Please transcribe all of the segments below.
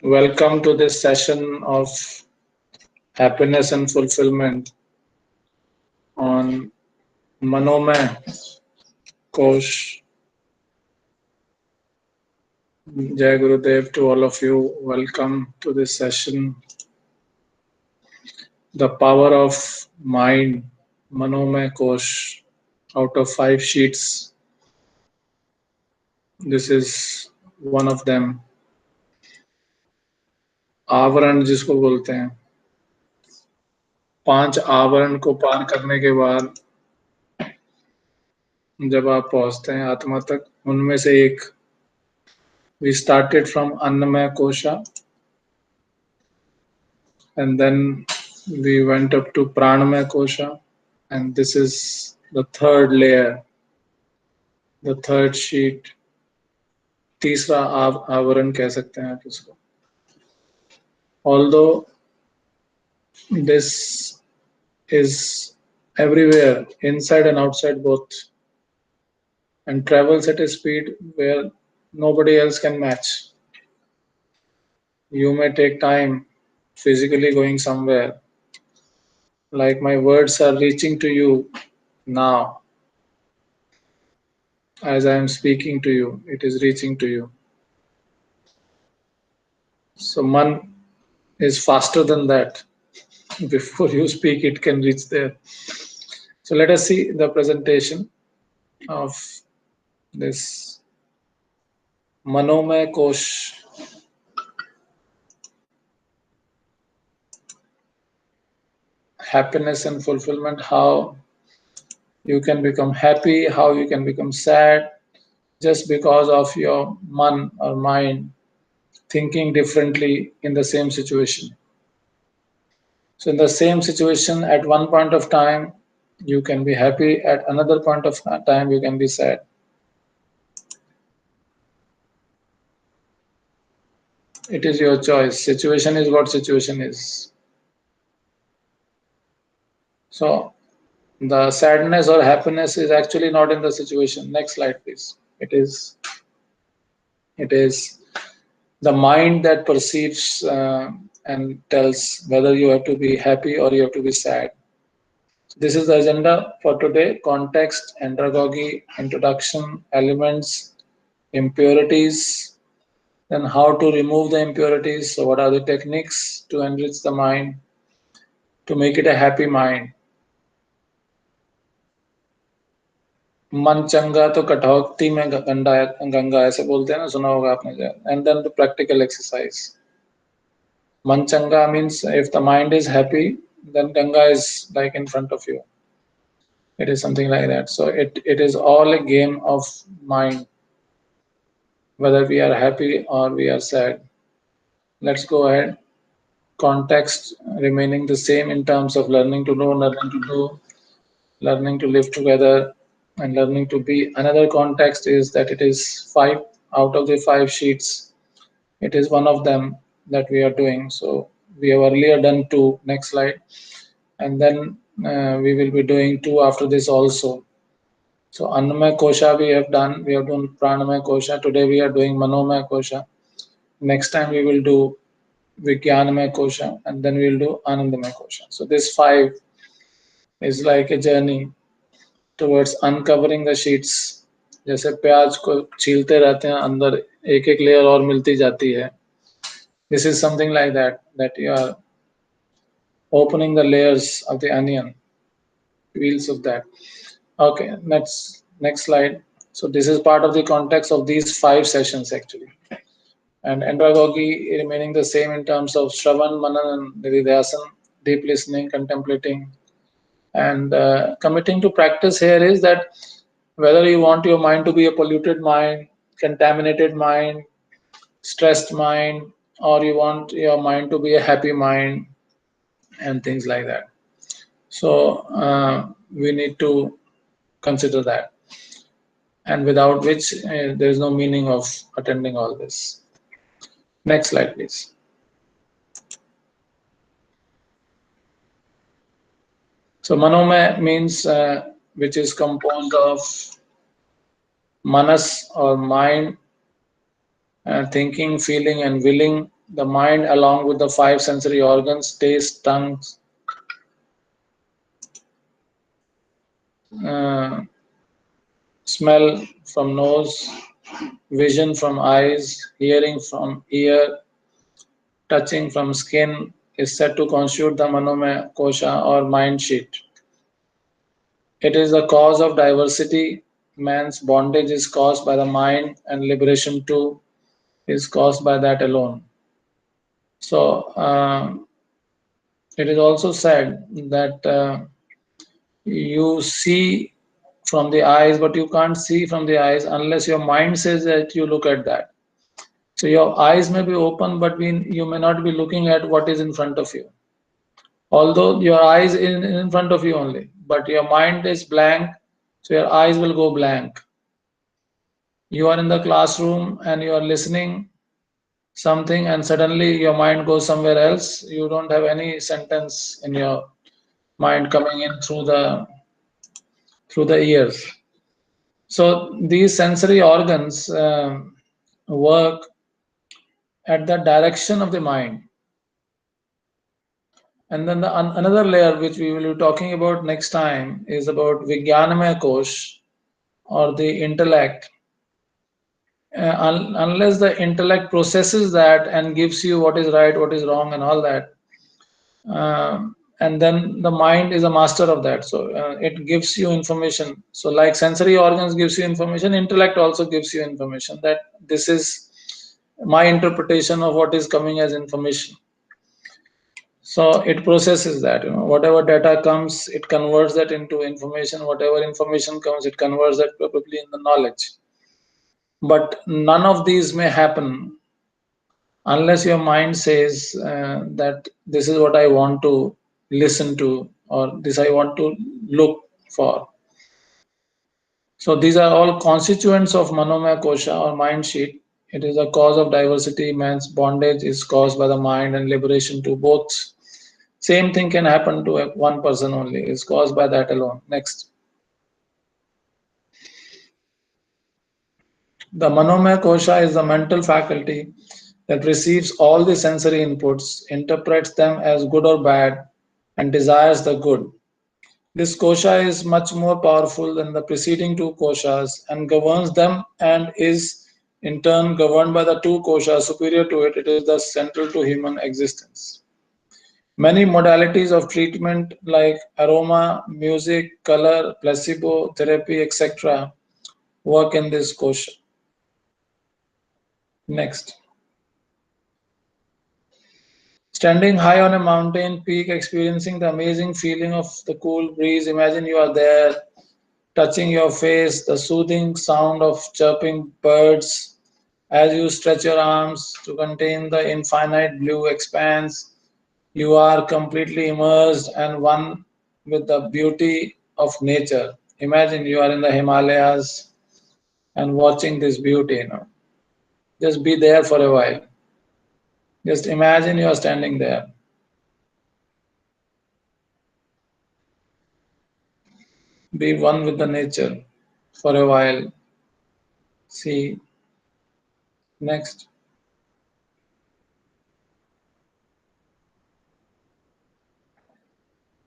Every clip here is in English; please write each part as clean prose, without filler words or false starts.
Welcome to this session of happiness and fulfillment on Manomay Kosh. Jai Gurudev to all of you. Welcome to this session. The power of mind, Manomay Kosh, out of 5 sheets. This is one of them. आवरण जिसको बोलते हैं, 5 आवरण को पार करने के बाद जब आप पहुंचते हैं आत्मा तक, उनमें से एक, we started from Annamaya Kosha and then we went up to Pranamaya Kosha, and this is the third layer, the third sheet. तीसरा आवरण कह सकते हैं आप इसको. Although this is everywhere, inside and outside both, and travels at a speed where nobody else can match. You may take time physically going somewhere, like my words are reaching to you now. As I am speaking to you, it is reaching to you. So man is faster than that. Before you speak, it can reach there. So let us see the presentation of this Manomay Kosh. Happiness and fulfillment, how you can become happy, how you can become sad, just because of your man or mind thinking differently in the same situation. So in the same situation, at one point of time, you can be happy. At another point of time, you can be sad. It is your choice. Situation is what situation is. So the sadness or happiness is actually not in the situation. Next slide, please. It is the mind that perceives and tells whether you have to be happy or you have to be sad. This is the agenda for today: context, andragogy, introduction, elements, impurities, then how to remove the impurities. So, what are the techniques to enrich the mind, to make it a happy mind? मन चंगा तो कठौती में गंगा गंगा ऐसे बोलते हैं ना, सुना होगा आपने. And then the practical exercise. मन चंगा means if the mind is happy, then Ganga is like in front of you. It is something like that. So it is all a game of mind, whether we are happy or we are sad. Let's go ahead. Context remaining the same in terms of learning to know, learning to do, learning to live together, and learning to be. Another context is that it is 5 out of the 5 sheets. It is one of them that we are doing. So we have earlier done 2. Next slide. And then we will be doing 2 after this also. So Annamay Kosha we have done Pranamay Kosha. Today we are doing Manomay Kosha. Next time we will do Vijnanamay Kosha, and then we will do Anandamay Kosha. So this 5 is like a journey towards uncovering the sheets. जैसे प्याज को छीलते रहते हैं, अंदर एक एक layer और मिलती जाती है. This is something like that you are opening the layers of the onion, peels of that. Okay, next slide. So this is part of the context of these 5 sessions actually. And andragogy remaining the same in terms of Shravan, Manan, and Nididhyasan, deep listening, contemplating. And committing to practice here is that whether you want your mind to be a polluted mind, contaminated mind, stressed mind, or you want your mind to be a happy mind, and things like that. So we need to consider that, and without which there is no meaning of attending all this. Next slide, please. So Manomay means which is composed of manas or mind, thinking, feeling, and willing, The mind, along with the five sensory organs, taste, tongue, uh, smell from nose, vision from eyes, hearing from ear, touching from skin, is said to constitute the Manomay Kosha or mind sheet. It is the cause of diversity. Man's bondage is caused by the mind, and liberation too is caused by that alone. So, it is also said that you see from the eyes, but you can't see from the eyes unless your mind says that you look at that. So your eyes may be open, but you may not be looking at what is in front of you. Although your eyes in front of you only, but your mind is blank, so your eyes will go blank. You are in the classroom and you are listening something, and suddenly your mind goes somewhere else. You don't have any sentence in your mind coming in through the ears. So these sensory organs work at the direction of the mind. And then another layer which we will be talking about next time is about Vijnanamaya Kosh, or the intellect. Unless the intellect processes that and gives you what is right, what is wrong, and all that, and then the mind is a master of that. So it gives you information. So like sensory organs gives you information, intellect also gives you information, that this is my interpretation of what is coming as information. So it processes that, whatever data comes, it converts that into information. Whatever information comes, it converts that probably in the knowledge. But none of these may happen unless your mind says that this is what I want to listen to, or this I want to look for. So these are all constituents of Manomaya Kosha or mind sheet. It is a cause of diversity. Man's bondage is caused by the mind, and liberation to both. Same thing can happen to one person only. It's caused by that alone. Next. The Manomaya Kosha is the mental faculty that receives all the sensory inputs, interprets them as good or bad, and desires the good. This kosha is much more powerful than the preceding two koshas and governs them, and is in turn governed by the two koshas superior to it. It is thus central to human existence. Many modalities of treatment like aroma, music, color, placebo, therapy, etc. work in this kosha. Next. Standing high on a mountain peak, experiencing the amazing feeling of the cool breeze. Imagine you are there, touching your face, the soothing sound of chirping birds as you stretch your arms to contain the infinite blue expanse. You are completely immersed and one with the beauty of nature. Imagine you are in the Himalayas and watching this beauty. Just be there for a while. Just imagine you are standing there. Be one with the nature for a while. See, next.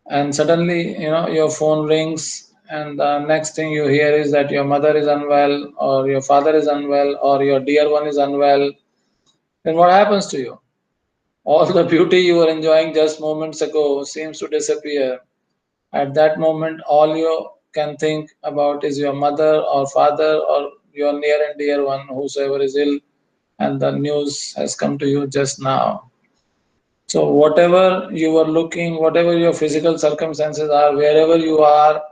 And suddenly, your phone rings, and the next thing you hear is that your mother is unwell, or your father is unwell, or your dear one is unwell. Then what happens to you? All the beauty you were enjoying just moments ago seems to disappear. At that moment, all you can think about is your mother or father or your near and dear one, whosoever is ill, and the news has come to you just now. So whatever you were looking, whatever your physical circumstances are, wherever you are,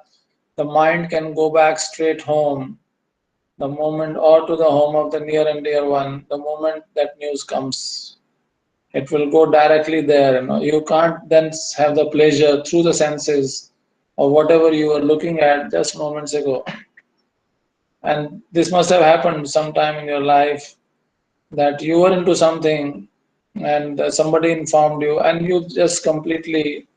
the mind can go back straight home the moment, or to the home of the near and dear one, the moment that news comes. It will go directly there. You can't then have the pleasure through the senses of whatever you were looking at just moments ago. And this must have happened sometime in your life, that you were into something and somebody informed you, and you just completely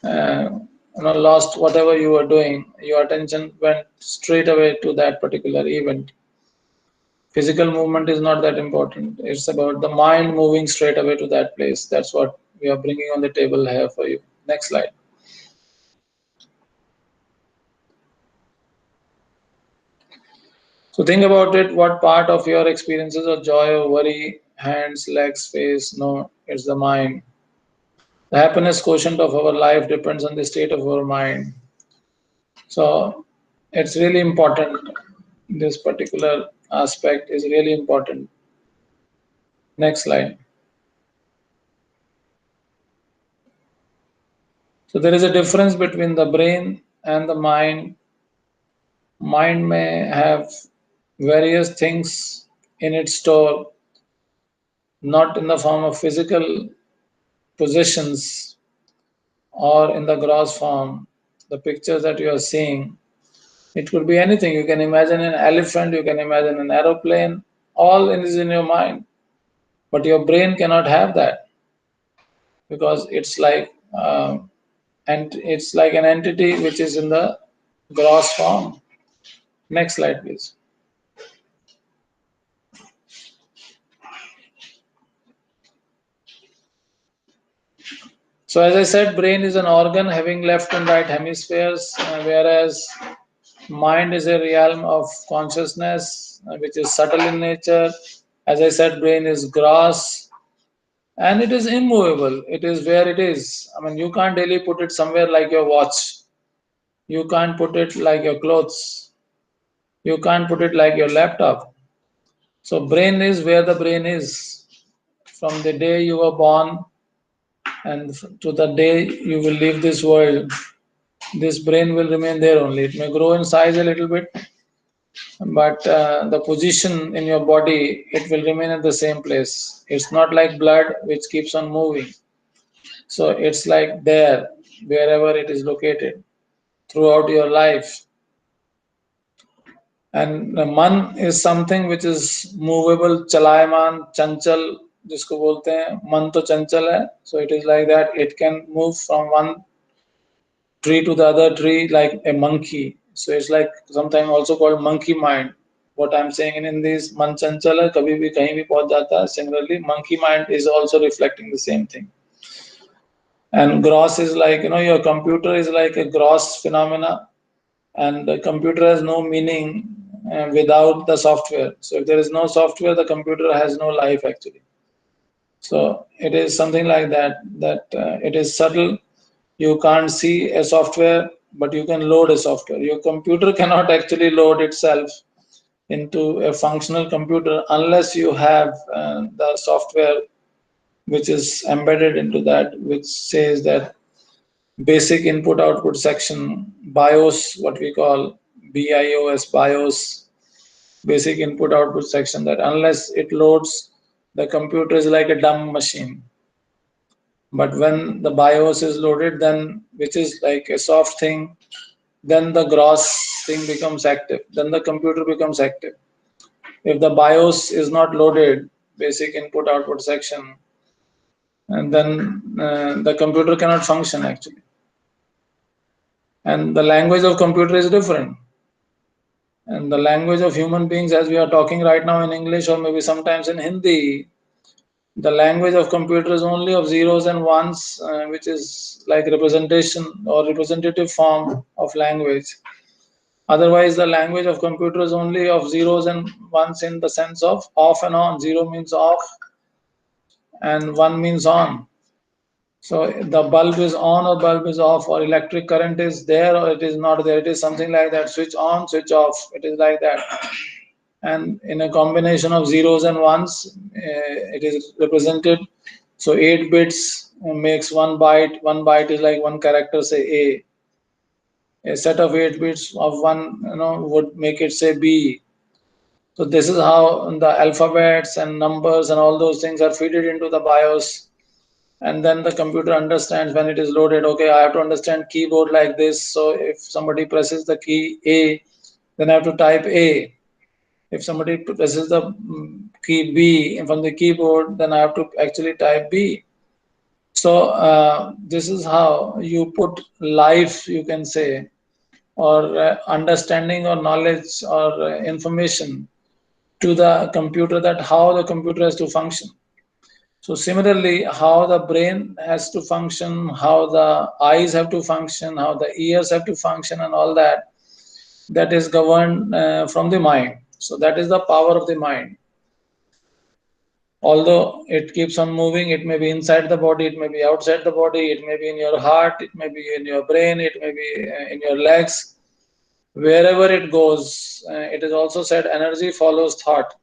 uh, lost whatever you were doing. Your attention went straight away to that particular event. Physical movement is not that important. It's about the mind moving straight away to that place. That's what we are bringing on the table here for you. Next slide. So think about it. What part of your experiences of joy or worry, hands, legs, face? No, it's the mind. The happiness quotient of our life depends on the state of our mind. So it's really important. This particular aspect is really important. Next slide. So there is a difference between the brain and the mind. Mind may have various things in its store, not in the form of physical possessions or in the gross form. The pictures that you are seeing, it could be anything. You can imagine an elephant, you can imagine an aeroplane, all is in your mind. But your brain cannot have that because it's like an entity which is in the gross form. Next slide, please. So as I said, brain is an organ having left and right hemispheres, whereas mind is a realm of consciousness, which is subtle in nature. As I said, brain is gross and it is immovable. It is where it is. I mean, you can't really put it somewhere like your watch. You can't put it like your clothes. You can't put it like your laptop. So brain is where the brain is. From the day you were born and to the day you will leave this world, this brain will remain there only. It may grow in size a little bit, but the position in your body, it will remain at the same place. It's not like blood which keeps on moving. So it's like there, wherever it is located throughout your life. And the man is something which is movable, chalayaman, chanchal, जिसको बोलते हैं मन तो चंचल है. So it is like that. It can move from one tree to the other tree like a monkey. So it's like sometimes also called monkey mind. What I'm saying in Hindi is man chanchal hai, kabhi bhi kahin bhi pahunch jata hai. Similarly, monkey mind is also reflecting the same thing. And gross is like, your computer is like a gross phenomena, and the computer has no meaning without the software. So if there is no software, the computer has no life actually. So it is something like that, it is subtle. You can't see a software, but you can load a software. Your computer cannot actually load itself into a functional computer unless you have the software which is embedded into that, which says that basic input output section, BIOS, what we call BIOS, BIOS, basic input output section, that unless it loads, the computer is like a dumb machine. But when the BIOS is loaded, then which is like a soft thing, then the gross thing becomes active, then the computer becomes active. If the BIOS is not loaded, basic input output section, and then the computer cannot function actually. And the language of computer is different. And the language of human beings, as we are talking right now in English or maybe sometimes in Hindi, the language of computer is only of zeros and ones, which is like representation or representative form of language. Otherwise, the language of computer is only of zeros and ones in the sense of off and on. Zero means off and one means on. So the bulb is on or bulb is off, or electric current is there or it is not there. It is something like that. Switch on, switch off. It is like that. And in a combination of zeros and ones, it is represented. So 8 bits makes 1 byte. 1 byte is like one character, say A. A set of 8 bits of one, would make it say B. So this is how the alphabets and numbers and all those things are fed into the BIOS. And then the computer understands when it is loaded, okay, I have to understand keyboard like this. So if somebody presses the key A, then I have to type A. If somebody presses the key B from the keyboard, then I have to actually type B. So this is how you put life, you can say, or understanding or knowledge or information to the computer that how the computer has to function. So similarly, how the brain has to function, how the eyes have to function, how the ears have to function, and all that, that is governed from the mind. So that is the power of the mind. Although it keeps on moving, it may be inside the body, it may be outside the body, it may be in your heart, it may be in your brain, it may be in your legs. Wherever it goes, it is also said energy follows thought.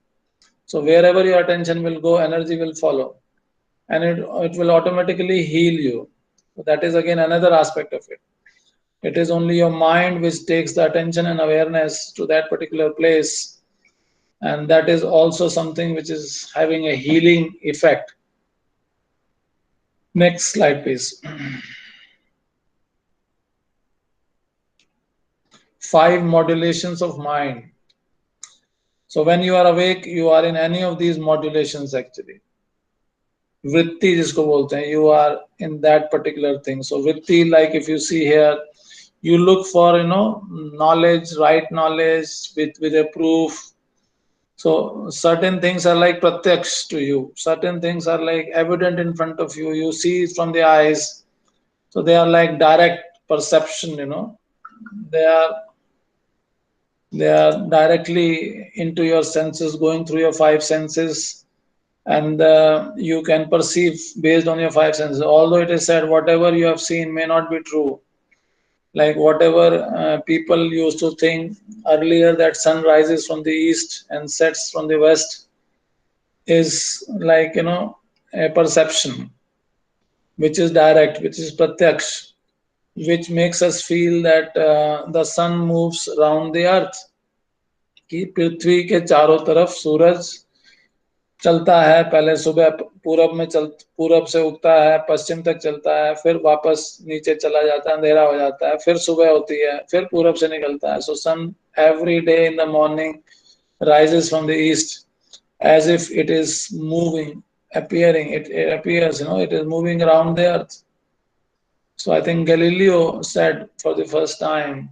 So wherever your attention will go, energy will follow, and it will automatically heal you. So that is again another aspect of it. It is only your mind which takes the attention and awareness to that particular place, and that is also something which is having a healing effect. Next slide, please. 5 modulations of mind. So when you are awake, you are in any of these modulations actually. Vritti जिसको बोलते हैं, you are in that particular thing. So vritti, like if you see here, you look for knowledge, right knowledge with a proof. So certain things are like pratyaksh to you. Certain things are like evident in front of you. You see it from the eyes. So they are like direct perception. They are they are directly into your senses, going through your 5 senses, and you can perceive based on your 5 senses. Although it is said whatever you have seen may not be true, like whatever people used to think earlier that sun rises from the east and sets from the west is like a perception which is direct, which is pratyaksh, which makes us feel that the sun moves around the earth, कि पृथ्वी के चारों तरफ सूरज चलता है, पहले सुबह पूरब में पूरब से उगता है, पश्चिम तक चलता है, फिर वापस नीचे चला जाता है, अंधेरा हो जाता है, फिर सुबह होती है, फिर पूरब से निकलता है. So sun every day in the morning rises from the east as if it is moving, appearing, it appears, it is moving around the earth. So I think Galileo said for the first time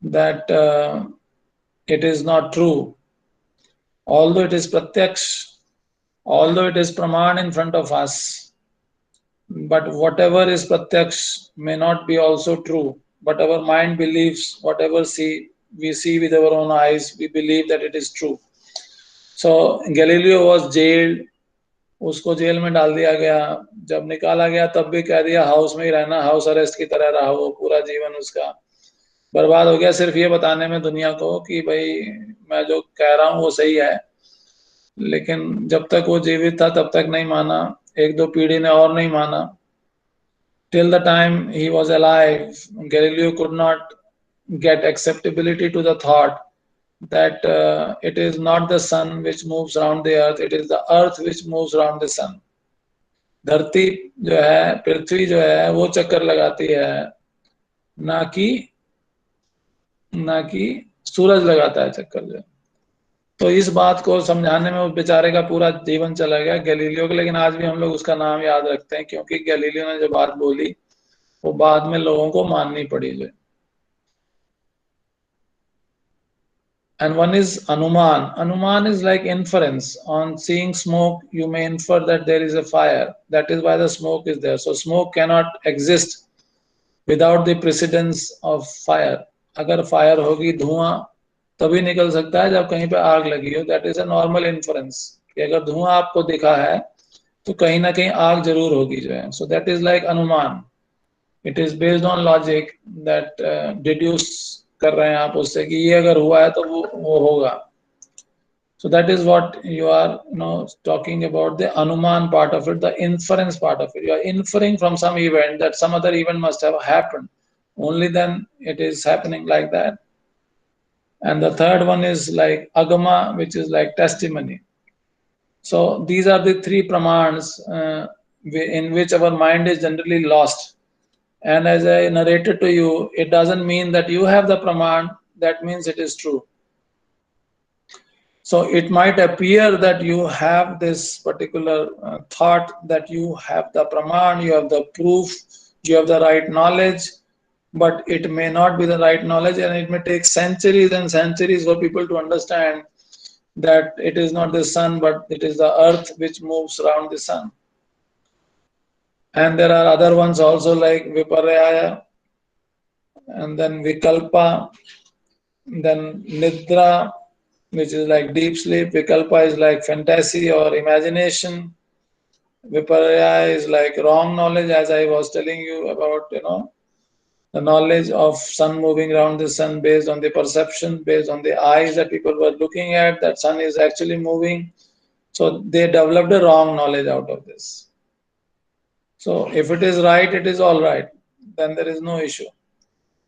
that it is not true. Although it is pratyaksh, although it is praman in front of us, but whatever is pratyaksh may not be also true. But our mind believes whatever we see with our own eyes, we believe that it is true. So Galileo was jailed. उसको jail में डाल दिया गया. जब निकाला गया तब भी कह दिया हाउस में ही रहना, हाउस अरेस्ट की तरह रहा. वो पूरा जीवन उसका बर्बाद हो गया सिर्फ ये बताने में दुनिया को कि भाई मैं जो कह रहा हूँ वो सही है. लेकिन जब तक वो जीवित था तब तक नहीं माना, एक दो पीढ़ी ने और नहीं माना. Till the time he was alive, Galileo could not get acceptability to the thought that it is not the sun which moves around the earth, it is the earth which moves around the sun. धरती जो है, पृथ्वी जो है, वो चक्कर लगाती है, ना कि सूरज लगाता है चक्कर जो. तो इस बात को समझाने में उस बेचारे का पूरा जीवन चला गया गैलीलियो का. लेकिन आज भी हम लोग उसका नाम याद रखते हैं क्योंकि गैलीलियो ने जो बात बोली वो बाद में लोगों को माननी पड़ी जो. And one is Anuman. Anuman is like inference. On seeing smoke, you may infer that there is a fire. That is why the smoke is there. So smoke cannot exist without the precedence of fire. अगर fire होगी, धुआं तभी निकल सकता है जब कहीं पे आग लगी हो. That is a normal inference कि अगर धुआं आपको दिखा है तो कहीं ना कहीं आग जरूर होगी जो है. सो दैट इज लाइक अनुमान. It is based on logic that deduce कर रहे हैं आप उससे कि ये अगर हुआ है तो वो होगा. So that is what you are talking about, the anuman part of it, the inference part of it. You are inferring from some event that some other event must have happened. Only then it is happening like that. And the third one is like agama, which is like testimony. So these are the 3 pramans in which our mind is generally lost. And as I narrated to you, it doesn't mean that you have the praman, that means it is true. So it might appear that you have this particular thought, that you have the praman, you have the proof, you have the right knowledge, but it may not be the right knowledge, and it may take centuries and centuries for people to understand that it is not the sun, but it is the earth which moves around the sun. And there are other ones also like Viparya, and then Vikalpa, then Nidra, which is like deep sleep. Vikalpa is like fantasy or imagination. Viparya is like wrong knowledge, as I was telling you about, the knowledge of sun moving around the sun based on the perception, based on the eyes that people were looking at, that sun is actually moving. So they developed a wrong knowledge out of this. So if it is right, it is all right. Then there is no issue.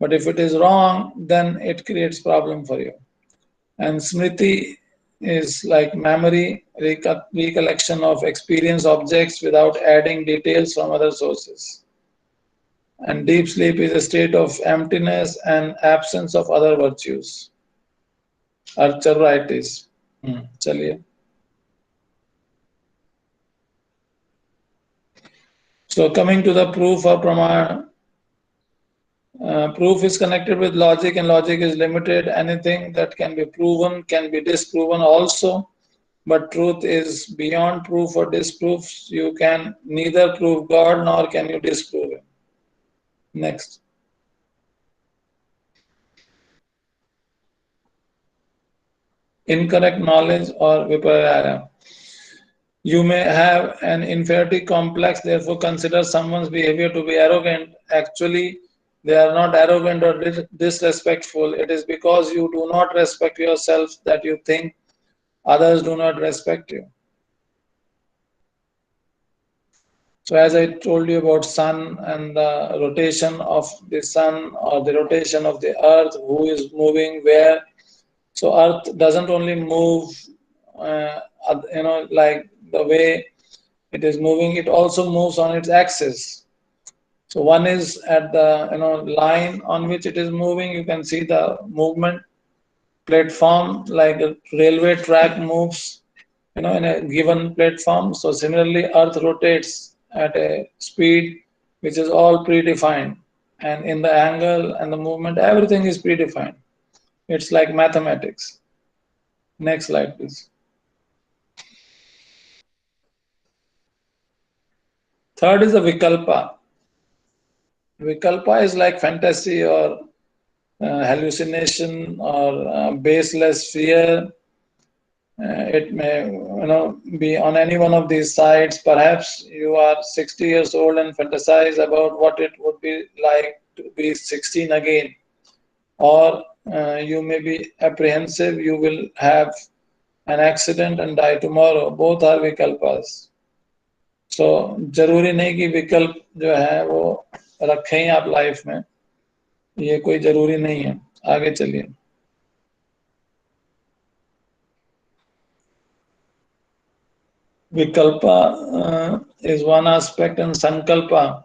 But if it is wrong, then it creates problem for you. And smriti is like memory, recollection of experience objects without adding details from other sources. And deep sleep is a state of emptiness and absence of other virtues. Arthritis. चलिए. So coming to the proof of Praman, proof is connected with logic, and logic is limited. Anything that can be proven can be disproven also. But truth is beyond proof or disproof. You can neither prove God nor can you disprove Him. Next. Incorrect knowledge or viparaya. You may have an inferiority complex, therefore consider someone's behavior to be arrogant. Actually, they are not arrogant or disrespectful. It is because you do not respect yourself that you think others do not respect you. So as I told you about sun and the rotation of the sun or the rotation of the earth, who is moving where. So earth doesn't only move, like the way it is moving, it also moves on its axis. So one is at the line on which it is moving. You can see the movement platform, like a railway track moves, in a given platform. So similarly, Earth rotates at a speed which is all predefined, and in the angle and the movement, everything is predefined. It's like mathematics. Next slide, please. Third is the Vikalpa. Vikalpa is like fantasy or hallucination or baseless fear. It may be on any one of these sides. Perhaps you are 60 years old and fantasize about what it would be like to be 16 again. Or you may be apprehensive you will have an accident and die tomorrow. Both are vikalpas. So जरूरी नहीं कि विकल्प जो है वो रखें ही आप life में, ये कोई जरूरी नहीं है. आगे चलिए. Vikalpa is one aspect, and Sankalpa.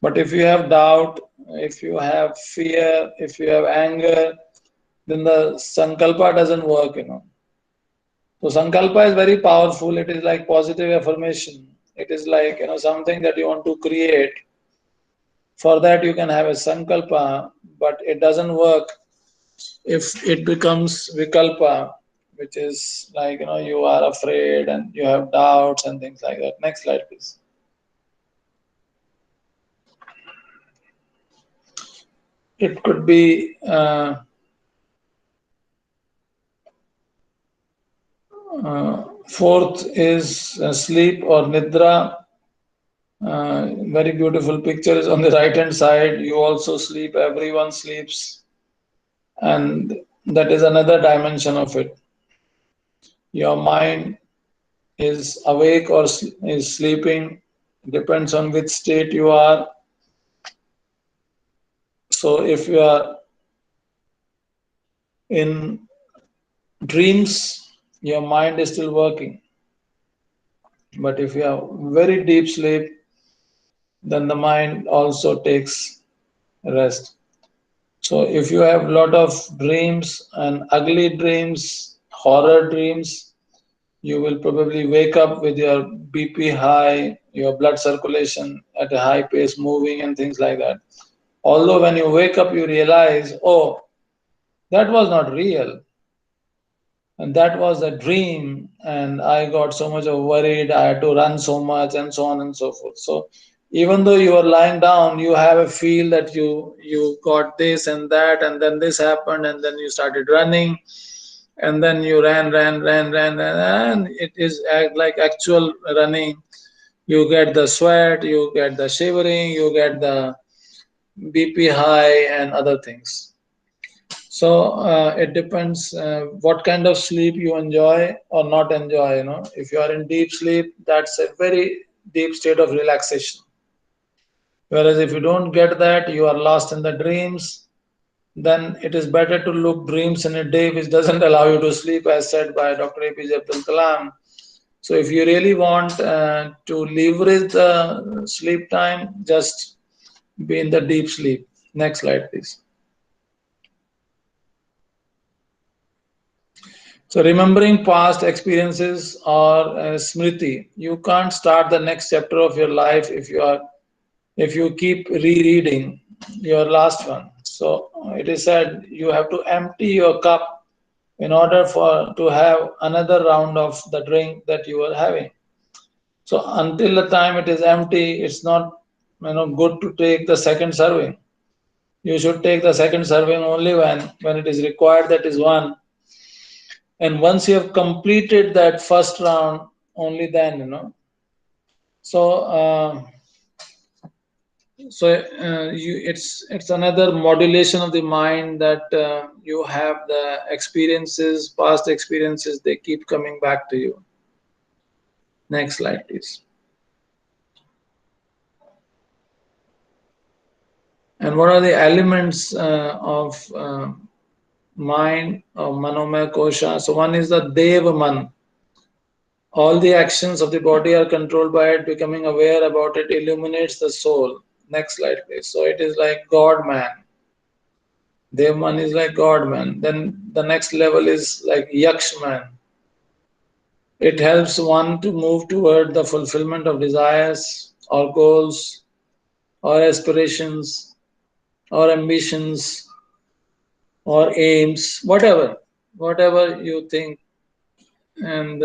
But if you have doubt, if you have fear, if you have anger, then the Sankalpa doesn't work. So Sankalpa is very powerful. It is like positive affirmation. It is like something that you want to create. For that you can have a Sankalpa, but it doesn't work if it becomes Vikalpa, which is like you are afraid and you have doubts and things like that. Next slide, please. It could be fourth is sleep or nidra. Very beautiful picture is on the right hand side. You also sleep, everyone sleeps, and that is another dimension of it. Your mind is awake or is sleeping, depends on which state you are. So if you are in dreams, your mind is still working. But if you have very deep sleep, then the mind also takes rest. So if you have a lot of dreams and ugly dreams, horror dreams, you will probably wake up with your BP high, your blood circulation at a high pace moving and things like that. Although when you wake up, you realize, oh, that was not real. and that was a dream, and I got so much of worried. I had to run so much, and so on and so forth. So even though you are lying down, you have a feel that you got this and that, and then this happened, and then you started running, and then you ran, and it is like actual running. You get the sweat, you get the shivering, you get the BP high, and other things. So it depends what kind of sleep you enjoy or not enjoy. If you are in deep sleep, that's a very deep state of relaxation. Whereas if you don't get that, you are lost in the dreams. Then it is better to look dreams in a day which doesn't allow you to sleep, as said by Dr. APJ Abdul Kalam. So if you really want to leverage the sleep time, just be in the deep sleep. Next slide, please. So remembering past experiences or smriti, you can't start the next chapter of your life if you keep rereading your last one. So it is said you have to empty your cup in order for to have another round of the drink that you are having. So until the time it is empty, it's not good to take the second serving. You should take the second serving only when it is required. That is one. And once you have completed that first round, only then. So it's another modulation of the mind that you have the experiences, past experiences. They keep coming back to you. Next slide, please. And what are the elements of mind of Manomay Kosha? So one is the Dev Man. All the actions of the body are controlled by it. Becoming aware about it illuminates the soul. Next slide, please. So it is like God man. Dev man is like God man. Then the next level is like Yaksh man. It helps one to move toward the fulfillment of desires or goals or aspirations or ambitions or aims, whatever you think, and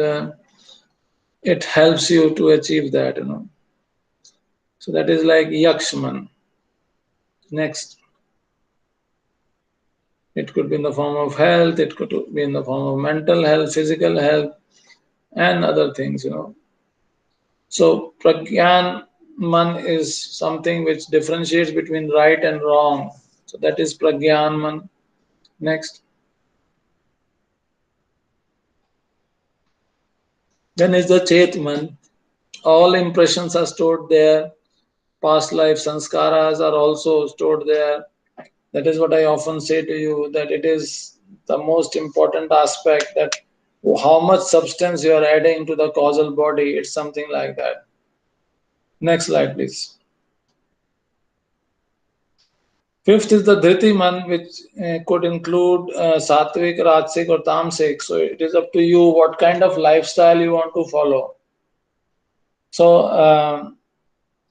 it helps you to achieve that. So that is like Yakshman. Next, it could be in the form of health, it could be in the form of mental health, physical health, and other things. So Pragyan Man is something which differentiates between right and wrong. So that is Pragyan Man. Next. Then is the Chetman. All impressions are stored there. Past life sanskaras are also stored there. That is what I often say to you, that it is the most important aspect, that how much substance you are adding to the causal body. It's something like that. Next slide, please. Fifth is the Dhritiman, which could include Sattvic, Rajasic, or Tamasic. So it is up to you what kind of lifestyle you want to follow. So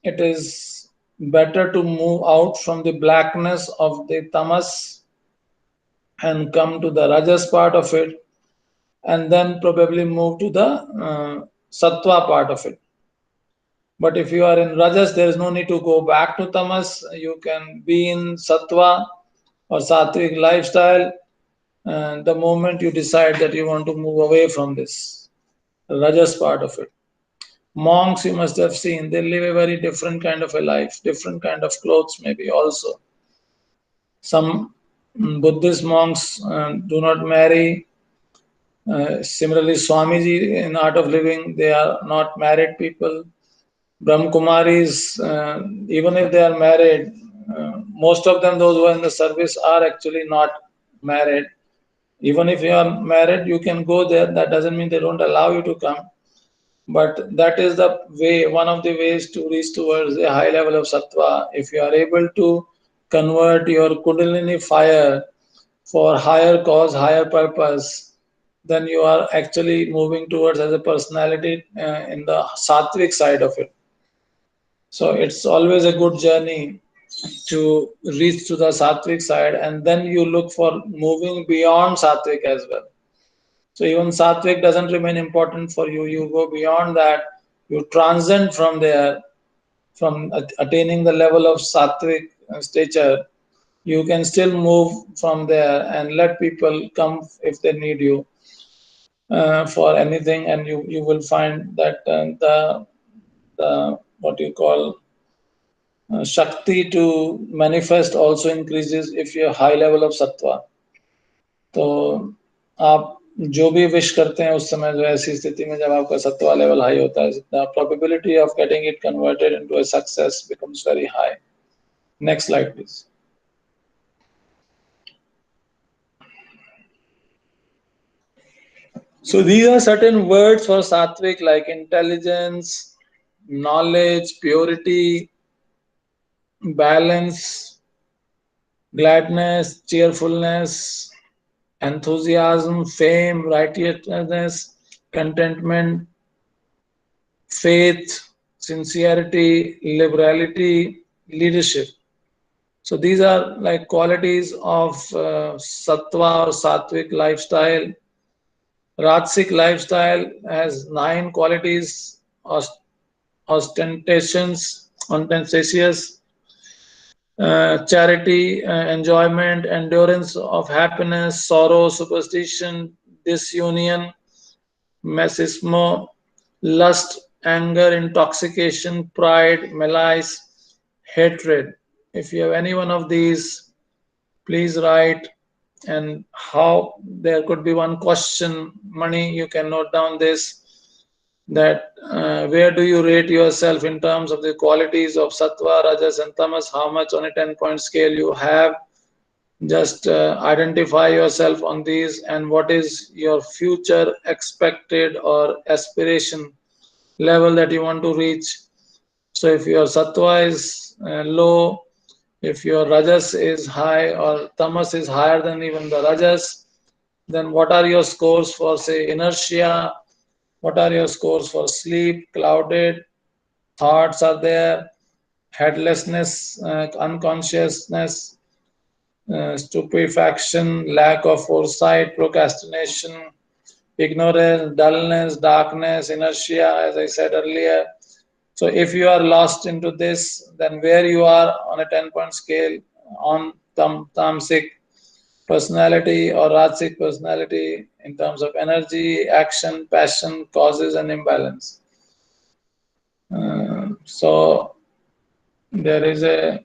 it is better to move out from the blackness of the tamas and come to the rajas part of it, and then probably move to the sattva part of it. But if you are in rajas, there is no need to go back to tamas. You can be in sattva or sattvic lifestyle the moment you decide that you want to move away from this rajas part of it. Monks, you must have seen, they live a very different kind of a life, different kind of clothes maybe also. Some Buddhist monks do not marry. Similarly, Swamiji in Art of Living, they are not married people. Brahmkumaris, even if they are married, most of them, those who are in the service, are actually not married. Even if you are married, you can go there. That doesn't mean they don't allow you to come. But that is the way, one of the ways to reach towards a high level of sattva. If you are able to convert your Kundalini fire for higher cause, higher purpose, then you are actually moving towards as a personality in the sattvic side of it. So it's always a good journey to reach to the sattvic side, and then you look for moving beyond sattvic as well. So even sattvic doesn't remain important for you. You go beyond that. You transcend from there, from attaining the level of sattvic stature. You can still move from there and let people come if they need you for anything, and you will find that the what you call shakti to manifest also increases if you have high level of sattva. तो आप जो भी wish करते हैं उस समय जो ऐसी स्थिति में जब आपका सत्वा लेवल हाई होता है, the probability of getting it converted into a success becomes very high. Next slide, please. So these are certain words for sattvic like intelligence, knowledge, purity, balance, gladness, cheerfulness, enthusiasm, fame, righteousness, contentment, faith, sincerity, liberality, leadership. So these are like qualities of sattva or sattvic lifestyle. Rajasic lifestyle has 9 qualities: ostentatious, charity, enjoyment, endurance of happiness, sorrow, superstition, disunion, mesismo, lust, anger, intoxication, pride, malice, hatred. If you have any one of these, please write. And how there could be one question, Mani, you can note down this, that where do you rate yourself in terms of the qualities of sattva, rajas, and tamas? How much on a 10-point scale you have? Just identify yourself on these, and what is your future expected or aspiration level that you want to reach. So if your sattva is low, if your rajas is high or tamas is higher than even the rajas, then what are your scores for, say, inertia? What are your scores for sleep, clouded thoughts are there, headlessness, unconsciousness, stupefaction, lack of foresight, procrastination, ignorance, dullness, darkness, inertia, as I said earlier. So if you are lost into this, then where you are on a 10-point scale on tamasic personality or rajasic personality in terms of energy, action, passion, causes, and imbalance. So there is a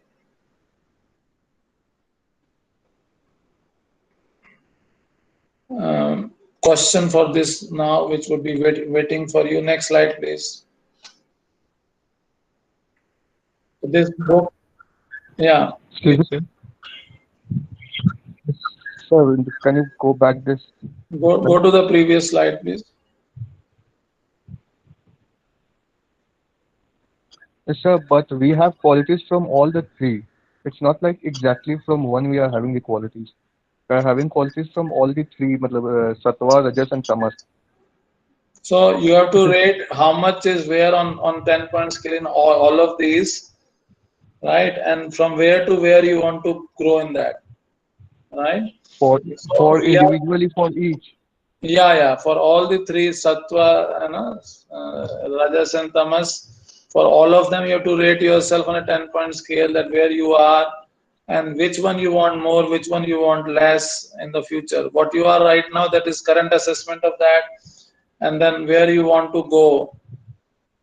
question for this now, which would be waiting for you. Next slide, please. This book, yeah. Excuse me, sir. Sir, can you go back this Go slide? to the previous slide, please. Yes, sir, but we have qualities from all the three. It's not like exactly from one we are having the qualities. We are having qualities from all the three, matlab, sattva, rajas, and tamas. So you have Which to is rate how much is where on 10-point scale in all of these, right? And from where to where you want to grow in that, right? for So for we have, individually for each. yeah, for all the three sattva, rajas and tamas, for all of them you have to rate yourself on a 10-point scale, that where you are and which one you want more, which one you want less in the future. What you are right now, that is current assessment of that, and then where you want to go,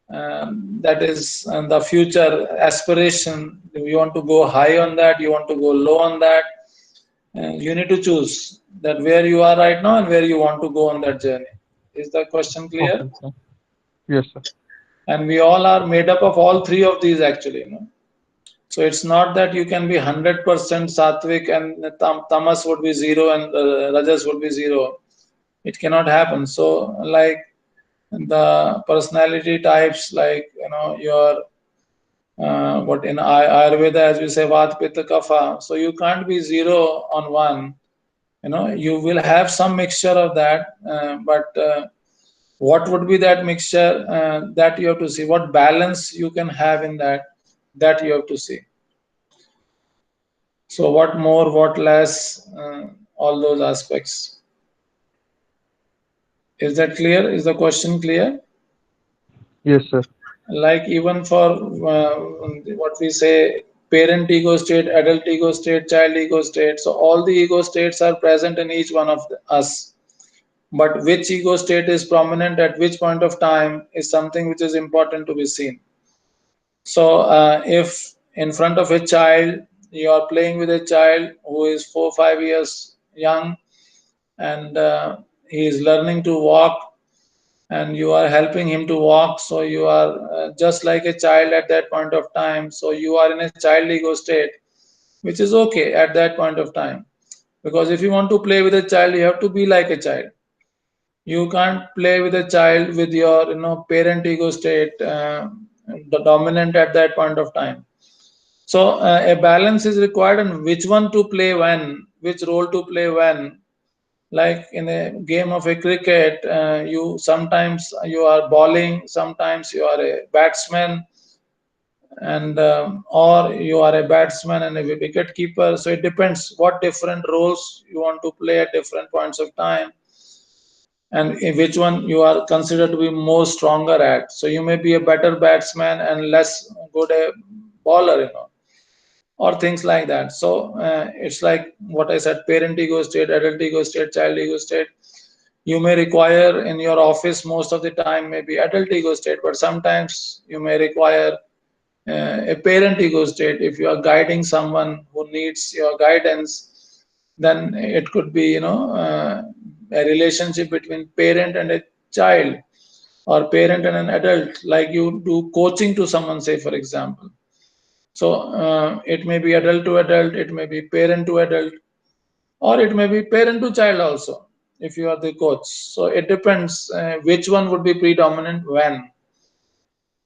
that is the future aspiration. You want to go high on that, you want to go low on that. You need to choose that where you are right now and where you want to go on that journey. Is the question clear? Okay, sir. Yes, sir. And we all are made up of all three of these actually, So it's not that you can be 100% sattvic and tamas would be zero and rajas would be zero. It cannot happen. So like the personality types, like your what in Ayurveda, as we say, Vata, Pitta, Kapha. So you can't be zero on one. You will have some mixture of that, but what would be that mixture, that you have to see. What balance you can have in that you have to see. So what more, what less, all those aspects. Is that clear? Is the question clear? Yes, sir. Like even for what we say, parent ego state, adult ego state, child ego state. So all the ego states are present in each one of us. But which ego state is prominent at which point of time is something which is important to be seen. So if in front of a child, you are playing with a child who is 4 5 years young, and he is learning to walk, and you are helping him to walk, so you are just like a child at that point of time, so you are in a child ego state, which is okay at that point of time, because if you want to play with a child, you have to be like a child. You can't play with a child with your parent ego state, the dominant at that point of time. So a balance is required, and which one to play when, which role to play when. Like in a game of a cricket, you sometimes you are bowling, sometimes you are a batsman, and or you are a batsman and a wicket keeper. So it depends what different roles you want to play at different points of time, and in which one you are considered to be more stronger at. So you may be a better batsman and less good a bowler, or things like that. So it's like what I said: parent ego state, adult ego state, child ego state. You may require in your office most of the time maybe adult ego state, but sometimes you may require a parent ego state. If you are guiding someone who needs your guidance, then it could be a relationship between parent and a child, or parent and an adult, like you do coaching to someone, say for example. So it may be adult to adult, it may be parent to adult, or it may be parent to child also, if you are the coach. So it depends which one would be predominant when.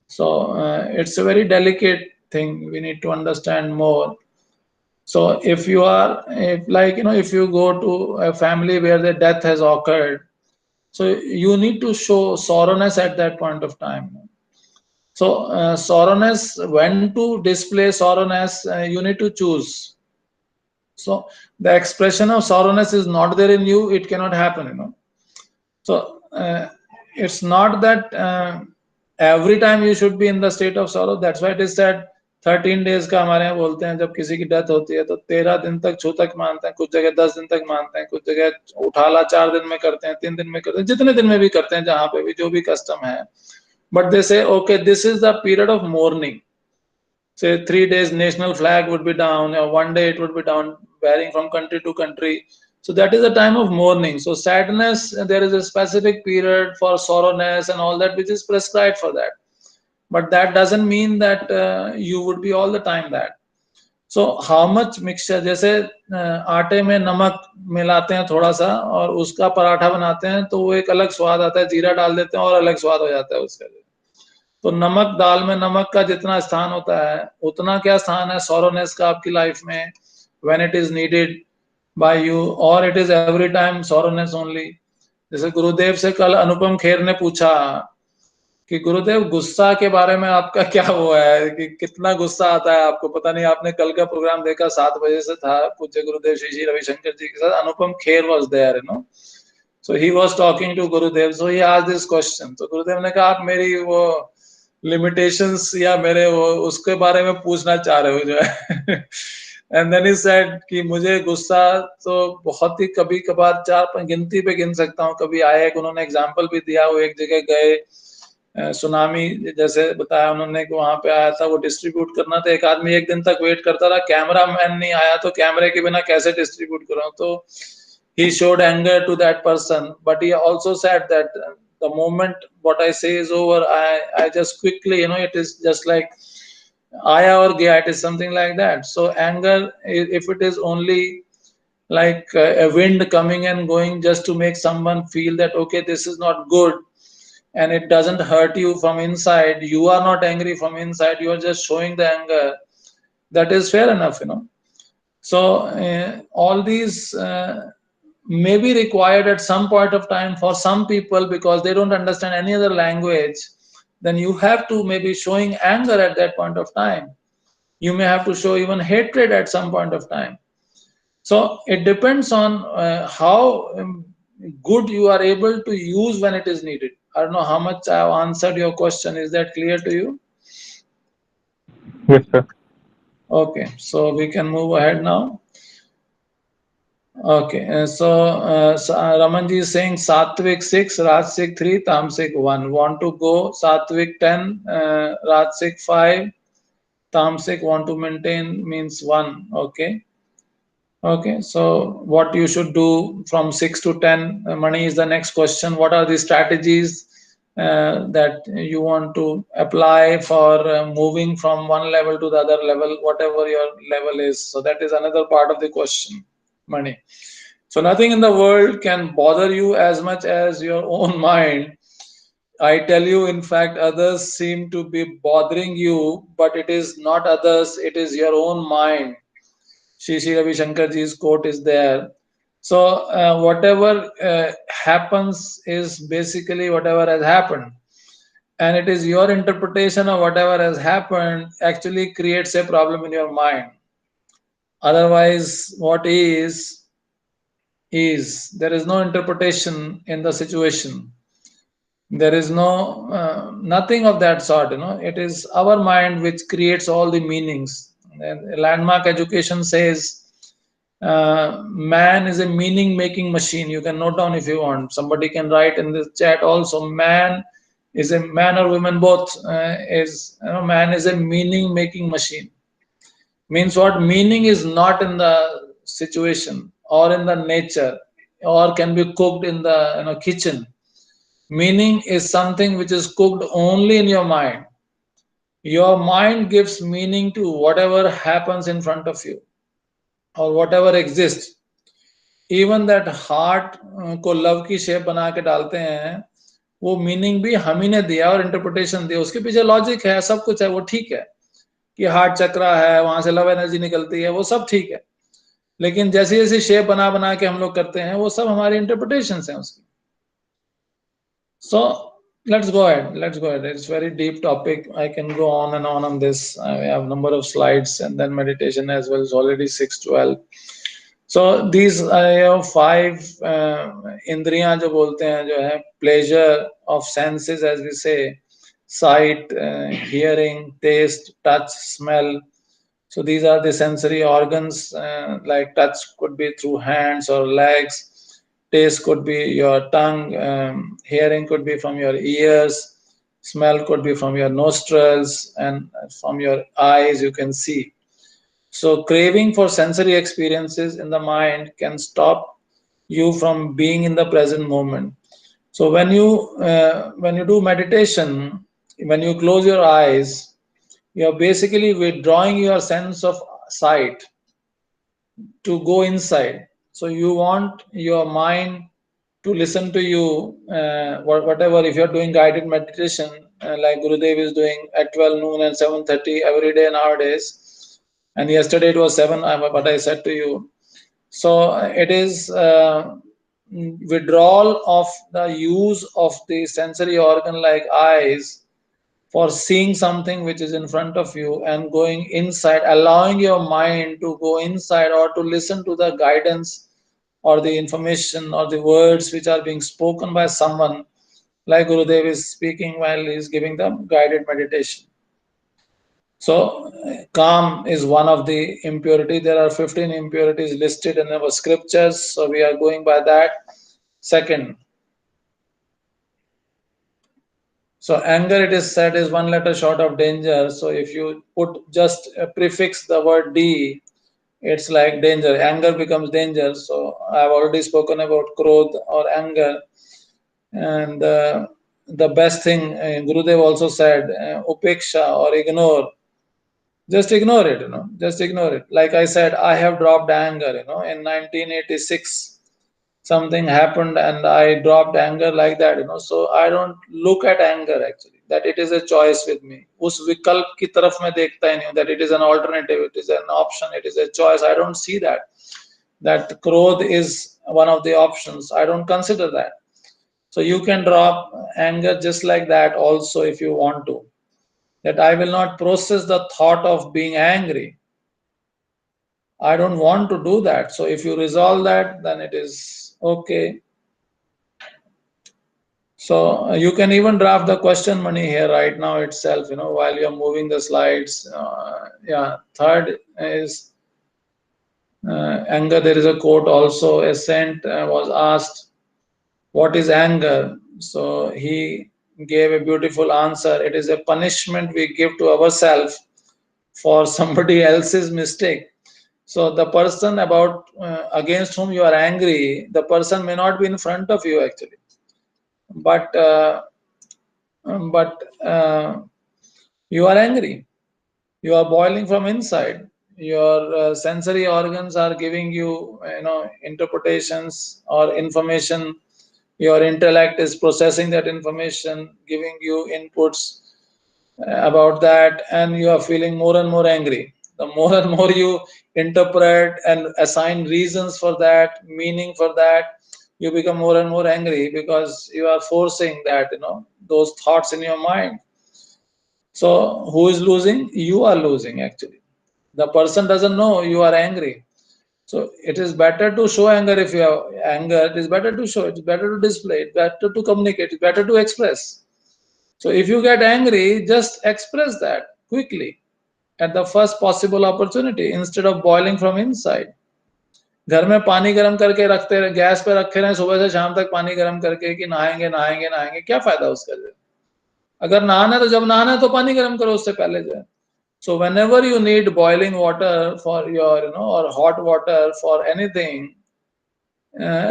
So it's a very delicate thing, we need to understand more. So if you are, if like if you go to a family where the death has occurred, so you need to show sorrowness at that point of time. So sorrowness, when to display sorrowness, you need to choose. So the expression of sorrowness is not there in you, it cannot happen. So it's not that every time you should be in the state of sorrow. That's why it is said 13 days का हमारे यहाँ बोलते हैं, जब किसी की death होती है तो 13 दिन तक छूतक मानते हैं, कुछ जगह 10 दिन तक मानते हैं, कुछ जगह उठाला 4 दिन में करते हैं, 3 दिन में करते हैं, जितने दिन में भी करते हैं, जहाँ पे भी जो भी कस्टम है. But they say, okay, this is the period of mourning. Say 3 days national flag would be down, or one day it would be down, varying from country to country. So that is a time of mourning. So sadness, there is a specific period for sorrowness and all that, which is prescribed for that. But that doesn't mean that you would be all the time that. So how much mixture, जैसे आटे में नमक मिलाते हैं थोड़ा सा और उसका पराठा बनाते हैं, तो वो एक अलग स्वाद आता है, जीरा डाल देते हैं और अलग स्वाद हो जाता है उसका. तो नमक दाल में नमक का जितना स्थान होता है, उतना क्या स्थान है सोरोनेस का आपकी लाइफ में, when it is needed by you, और it is every time soreness only. जैसे गुरुदेव से कल अनुपम खेर ने पूछा कि गुरुदेव गुस्सा के बारे में आपका क्या वो है, कि कितना गुस्सा आता है आपको. पता नहीं आपने कल का प्रोग्राम देखा, 7 बजे से था, पूज्य गुरुदेव श्री श्री रविशंकर जी के साथ Anupam Kher was there, so he was talking to Gurudev. So he asked this question. तो गुरुदेव ने कहा, आप मेरी वो लिमिटेशंस या मेरे वो उसके बारे में पूछना चाह रहे हो जो है. एंड देन ही सेड कि मुझे गुस्सा तो बहुत ही कभी कभार, चार गिनती पे गिन सकता हूँ, कभी आया. एक उन्होंने एग्जांपल भी दिया, वो एक जगह गए, सुनामी जैसे बताया उन्होंने कि वहां पे आया था, वो डिस्ट्रीब्यूट करना था. एक आदमी एक दिन तक वेट करता रहा, कैमरा मैन नहीं आया, तो कैमरे के बिना कैसे डिस्ट्रीब्यूट करूं. तो he showed anger to that person, but he also said that the moment what I say is over, I just quickly, it is just like aya or gaya, it is something like that. So anger, if it is only like a wind coming and going just to make someone feel that okay, this is not good, and it doesn't hurt you from inside, you are not angry from inside, you are just showing the anger, that is fair enough. So all these may be required at some point of time for some people, because they don't understand any other language. Then you have to maybe showing anger at that point of time. You may have to show even hatred at some point of time. So it depends on how good you are able to use when it is needed. I don't know how much I have answered your question. Is that clear to you? Yes, sir. Okay, so we can move ahead now. Okay, Ramanji is saying Satvik 6, Rajsik 3, Tamsik 1. Want to go Satvik 10, Rajsik 5, Tamsik want to maintain means 1. Okay. Okay, so what you should do from 6 to 10, money is the next question. What are the strategies that you want to apply for moving from one level to the other level, whatever your level is? So that is another part of the question, money. So nothing in the world can bother you as much as your own mind. I tell you, in fact, others seem to be bothering you, but it is not others, it is your own mind. Shri Ravi Shankarji's quote is there. So whatever happens is basically whatever has happened, and it is your interpretation of whatever has happened actually creates a problem in your mind. Otherwise, what is there is no interpretation in the situation. There is no nothing of that sort. It is our mind which creates all the meanings. And landmark education says man is a meaning making machine. You can note down if you want. Somebody can write in the chat also. Man is a man or woman both is man is a meaning making machine. Means what? Meaning is not in the situation or in the nature or can be cooked in the kitchen. Meaning is something which is cooked only in your mind. Your mind gives meaning to whatever happens in front of you or whatever exists. Even that heart को love की shape बना के डालते हैं, वो meaning भी हम ही ने दिया और इंटरप्रिटेशन दिया. उसके पीछे लॉजिक है, सब कुछ है, वो ठीक है कि हार्ट चक्रा है, वहां से लव एनर्जी निकलती है, वो सब ठीक है. लेकिन जैसी जैसी शेप बना बना के हम लोग करते हैं, वो सब हमारी इंटरप्रिटेशन है उसकी. So let's go ahead. It's very deep topic. I can go on this. I have number of slides and then meditation as well. It's already 6:12. So these five इंद्रियां जो बोलते हैं, जो है pleasure of senses, as we say, sight, hearing, taste, touch, smell. So these are the sensory organs. Like touch could be through hands or legs, taste could be your tongue, hearing could be from your ears, smell could be from your nostrils, and from your eyes you can see. So craving for sensory experiences in the mind can stop you from being in the present moment. So when you do meditation, when you close your eyes, you're basically withdrawing your sense of sight to go inside. So you want your mind to listen to you, whatever. If you're doing guided meditation, like Gurudev is doing at 12 noon and 7:30 every day nowadays, and yesterday it was 7, what I said to you. So it is withdrawal of the use of the sensory organ like eyes for seeing something which is in front of you and going inside, allowing your mind to go inside or to listen to the guidance or the information or the words which are being spoken by someone, like Gurudev is speaking while he is giving the guided meditation. So calm is one of the impurity. There are 15 impurities listed in our scriptures, so we are going by that. Second, so anger, it is said, is one letter short of danger. So if you put just a prefix the word D, it's like danger. Anger becomes danger. So I've already spoken about krodh or anger. And the best thing, Gurudev also said, upeksha or ignore. Just ignore it, just ignore it. Like I said, I have dropped anger, in 1986 something happened and I dropped anger like that, so I don't look at anger actually, that it is a choice with me. Us vikalp ki taraf mein dekhta hi nahi, that it is an alternative, it is an option, it is a choice. I don't see that krodh is one of the options. I don't consider that. So you can drop anger just like that also if you want to, that I will not process the thought of being angry. I don't want to do that. So if you resolve that, then it is okay. So you can even draft the question money here right now itself, while you're moving the slides. Yeah. Third is anger. There is a quote also. A saint was asked, "What is anger?" So he gave a beautiful answer. It is a punishment we give to ourselves for somebody else's mistake. So the person against whom you are angry, the person may not be in front of you actually, but but you are angry. You are boiling from inside. Your sensory organs are giving you, interpretations or information. Your intellect is processing that information, giving you inputs about that, and you are feeling more and more angry. The more and more you interpret and assign reasons for that, meaning for that, you become more and more angry because you are forcing that, those thoughts in your mind. So who is losing? You are losing actually. The person doesn't know you are angry. So it is better to show anger. If you have anger, it is better to show, it's better to display, it's better to communicate, it's better to express. So if you get angry, just express that quickly at the first possible opportunity instead of boiling from inside. घर में पानी गर्म करके रखते रहे, gas पे रखे रहे सुबह से शाम तक पानी गर्म करके कि नहाएंगे नहाएंगे नहाएंगे, क्या फायदा उसका जो? अगर नहाना है तो जब नहाना है तो पानी गर्म करो उससे पहले जो है. So whenever you need boiling water for your, or hot water for anything,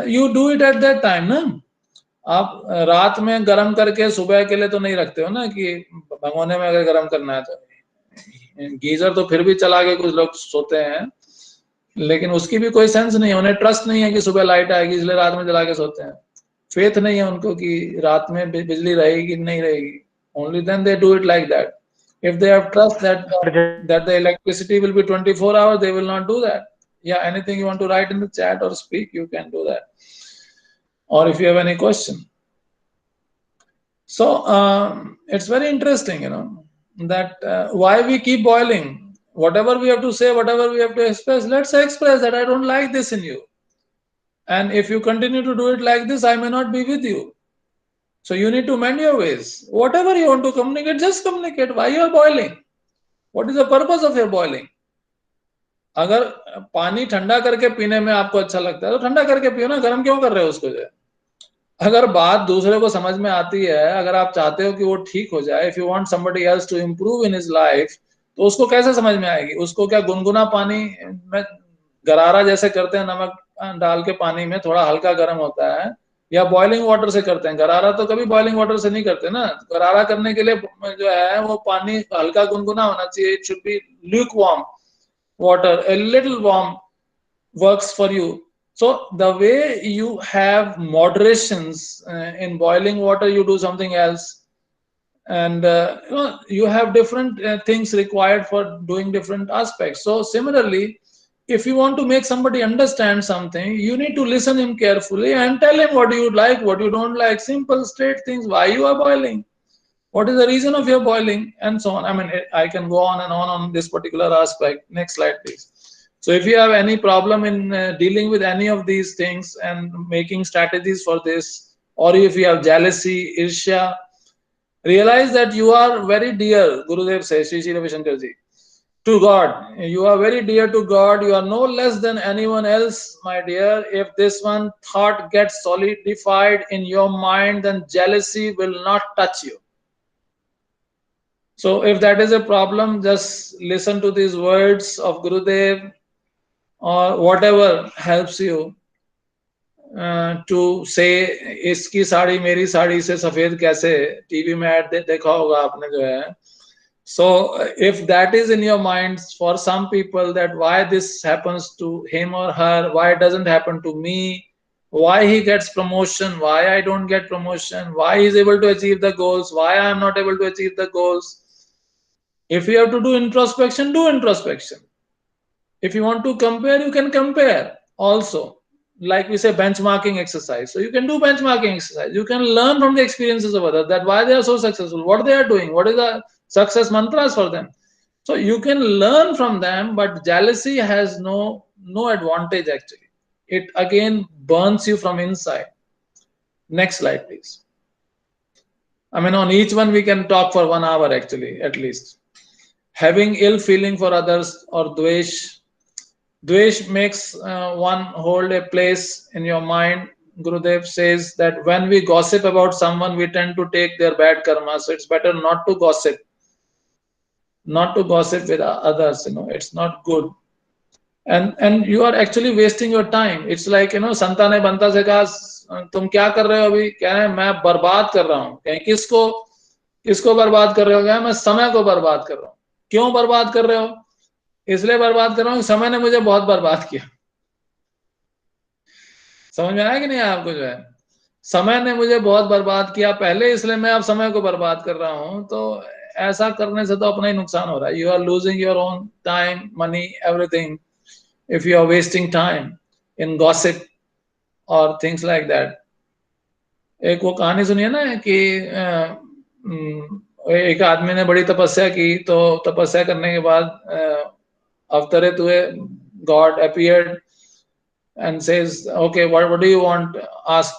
you do it at that time, ना. आप रात में गर्म करके सुबह के लिए तो नहीं रखते हो ना कि भगोने में अगर गर्म करना है तो. गीजर तो फिर भी चला के कुछ लोग सोते हैं, लेकिन उसकी भी कोई सेंस नहीं है. उन्हें ट्रस्ट नहीं है कि सुबह लाइट आएगी, इसलिए रात में जला के सोते हैं. फेथ नहीं है उनको कि रात में बिजली रहेगी कि नहीं रहेगी. Only then they do it like that. If they have trust that the electricity will be 24 hours, they will not do that. Yeah, anything you want to write in the chat or speak, you can do that. Or if you have any question. So it's very interesting, that why we keep boiling. Whatever we have to say, whatever we have to express, let's express that I don't like this in you. And if you continue to do it like this, I may not be with you. So you need to mend your ways. Whatever you want to communicate, just communicate. Why you are boiling? What is the purpose of your boiling? अगर पानी ठंडा करके पीने में आपको अच्छा लगता है तो ठंडा करके पियो ना, गर्म क्यों कर रहे हो उसको जो? अगर बात दूसरे को समझ में आती है, अगर आप चाहते हो कि वो ठीक हो जाए, if you want somebody else to improve in his life, तो उसको कैसे समझ में आएगी? उसको क्या गुनगुना पानी में गरारा जैसे करते हैं, नमक डाल के पानी में थोड़ा हल्का गर्म होता है, या बॉइलिंग वाटर से करते हैं? गरारा तो कभी बॉइलिंग वाटर से नहीं करते ना. गरारा करने के लिए जो है वो पानी हल्का गुनगुना होना चाहिए. It should be Luke warm water, a little warm works for you. So the way you have moderations in boiling water, you do something else. And you have different things required for doing different aspects. So similarly, if you want to make somebody understand something, you need to listen him carefully and tell him what you like, what you don't like. Simple straight things. Why you are boiling, what is the reason of your boiling, and so on. I mean, I can go on and on this particular aspect. Next slide, please. So if you have any problem in dealing with any of these things and making strategies for this, or if you have jealousy, irsha, realize that you are very dear, Gurudev says, Sri Sri Ravi Shankar ji, to God. You are very dear to God. You are no less than anyone else, my dear. If this one thought gets solidified in your mind, then jealousy will not touch you. So if that is a problem, just listen to these words of Gurudev, or whatever helps you to say, इसकी साड़ी मेरी साड़ी से सफेद कैसे, TV में add देखा होगा आपने जो है. So if that is in your mind for some people, that why this happens to him or her, why it doesn't happen to me, why he gets promotion, why I don't get promotion, why he's able to achieve the goals, why I am not able to achieve the goals. If you have to do introspection, do introspection. If you want to compare, you can compare also. Like we say, benchmarking exercise. So you can do benchmarking exercise. You can learn from the experiences of others, that why they are so successful, what they are doing, what is the success mantras for them. So you can learn from them, but jealousy has no advantage actually. It again burns you from inside. Next slide, please. I mean, on each one we can talk for 1 hour actually, at least. Having ill feeling for others or dvesh. Dvesh makes one hold a place in your mind. Gurudev says that when we gossip about someone, we tend to take their bad karma. So it's better not to gossip, not to gossip with others. It's not good. And you are actually wasting your time. It's like, संता ने बंता से कहा तुम क्या कर रहे हो अभी? कह रहे हैं मैं बर्बाद कर रहा हूँ. कहें किसको? किसको बर्बाद कर रहे हो? क्या मैं समय को बर्बाद कर रहा हूँ. क्यों बर्बाद कर रहे हो? इसलिए बर्बाद कर रहा हूँ, समय ने मुझे बहुत बर्बाद किया. समझ में आया कि नहीं आपको? जो है, समय ने मुझे बहुत बर्बाद किया पहले, इसलिए मैं अब समय को बर्बाद कर रहा हूं. तो ऐसा करने से तो अपना ही नुकसान हो रहा है. You are losing your own time, money, everything, if you are wasting time in gossip और थिंग्स लाइक दैट. एक वो कहानी सुनिए ना कि एक आदमी ने बड़ी तपस्या की, तो तपस्या करने के बाद अवतरित हुए. God appeared and says, okay, what do you want? Ask.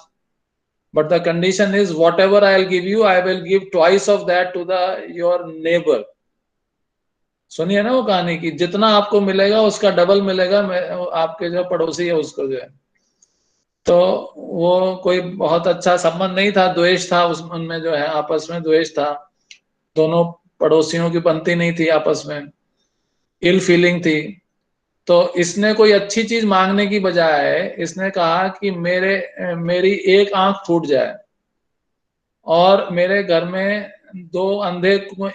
But the condition is whatever I'll give you, I will give twice of that to your neighbor. सुनिए ना वो कहानी की, जितना आपको मिलेगा उसका डबल मिलेगा आपके जो पड़ोसी है उसको. जो है, तो वो कोई बहुत अच्छा संबंध नहीं था, द्वेष था उनमें. जो है, आपस में द्वेष था. दोनों पड़ोसियों की बनती नहीं थी आपस में, इल फीलिंग थी. तो इसने कोई अच्छी चीज मांगने की बजाय इसने कहा कि मेरी एक आंख फूट जाए और मेरे घर में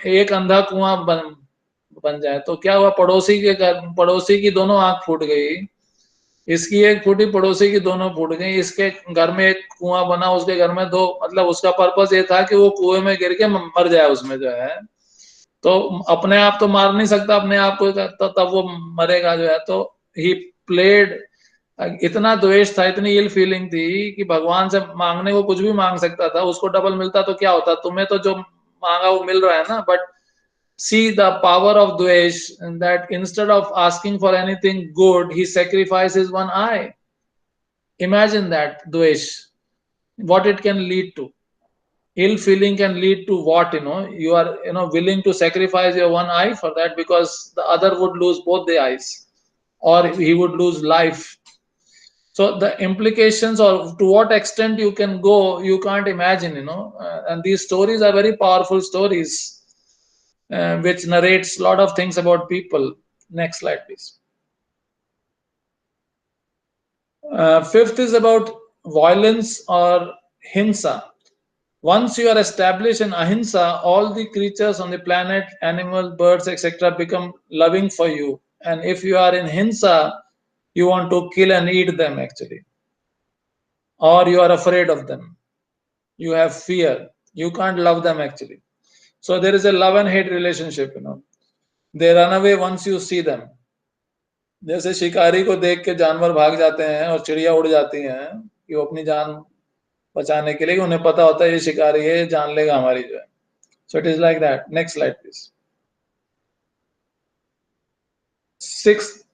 एक अंधा कुआं बन जाए. तो क्या हुआ? पड़ोसी की दोनों आंख फूट गई. इसकी एक फूटी, पड़ोसी की दोनों फूट गई. इसके घर में एक कुआं बना, उसके घर में दो. मतलब उसका पर्पस ये था कि वो कुएं में गिर के मर जाए उसमें. जो है, तो अपने आप तो मार नहीं सकता अपने आप को, तो तब वो मरेगा. जो है, तो ही प्लेड. इतना द्वेष था, इतनी इल फीलिंग थी कि भगवान से मांगने को कुछ भी मांग सकता था, उसको डबल मिलता तो क्या होता? तुम्हें तो जो मांगा वो मिल रहा है ना. But see the power of द्वेष, that instead of asking for anything good, he sacrifices one eye. Imagine that द्वेष, what it can lead to. Ill feeling can lead to what? You are willing to sacrifice your one eye for that, because the other would lose both the eyes, or he would lose life. So the implications, or to what extent you can go, you can't imagine. And these stories are very powerful stories, which narrates a lot of things about people. Next slide, please. Fifth is about violence or hinsa. Once you are established in ahimsa, all the creatures on the planet, animals, birds, etc., become loving for you. And if you are in hinsa, you want to kill and eat them actually, or you are afraid of them. You have fear. You can't love them actually. So there is a love and hate relationship. They run away once you see them. जैसे शिकारी को देख के जानवर भाग जाते हैं और चिड़िया उड़ जाती हैं कि वो अपनी जान बचाने के लिए, उन्हें पता होता है ये शिकारी है, ये जान लेगा हमारी. जो है, so it is like that. Next slide, please. Sixth,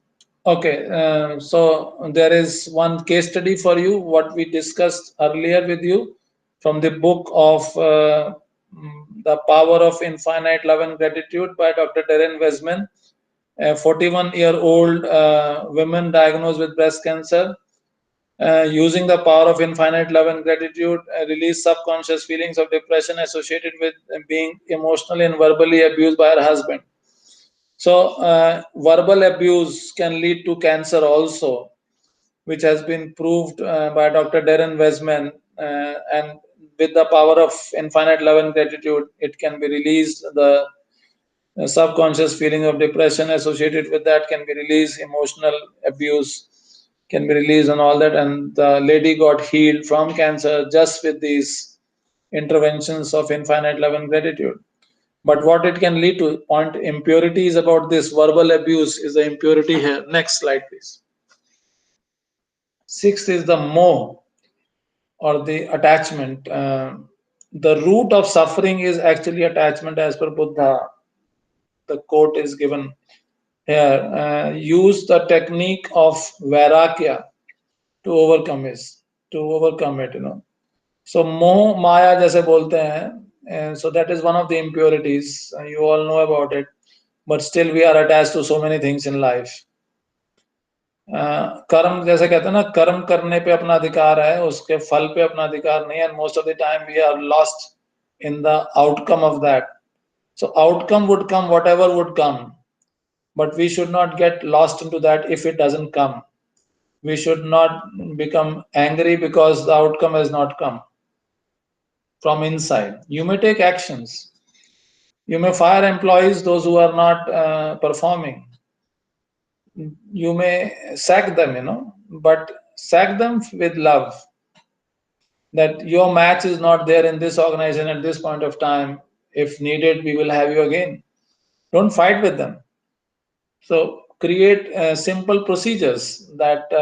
okay, so there is one case study for you, what we discussed earlier with you from the book of The Power of Infinite Love and Gratitude by Dr. Darren Weisman. A 41-year-old woman diagnosed with breast cancer, using the power of infinite love and gratitude, release subconscious feelings of depression associated with being emotionally and verbally abused by her husband. So verbal abuse can lead to cancer also, which has been proved by Dr. Darren Weisman. And with the power of infinite love and gratitude, it can be released. The subconscious feeling of depression associated with that can be released. Emotional abuse can be released and all that. And the lady got healed from cancer just with these interventions of infinite love and gratitude. But what it can lead to, point impurity is about this verbal abuse, is the impurity here. Next slide, please. Sixth is the moh, or the attachment. The root of suffering is actually attachment, as per Buddha. The quote is given here. Use the technique of vairagya to overcome it. So मोह माया जैसे बोलते हैं, And so that is one of the impurities. You all know about it, but still we are attached to so many things in life. कर्म जैसे कहते हैं ना, कर्म करने पे अपना अधिकार है, उसके फल पे अपना अधिकार नहीं. And most of the time we are lost in the outcome of that. So outcome would come whatever would come, but we should not get lost into that if it doesn't come. We should not become angry because the outcome has not come from inside. You may take actions. You may fire employees, those who are not performing. You may sack them, but sack them with love. That your match is not there in this organization at this point of time. If needed, we will have you again. Don't fight with them. So create simple procedures that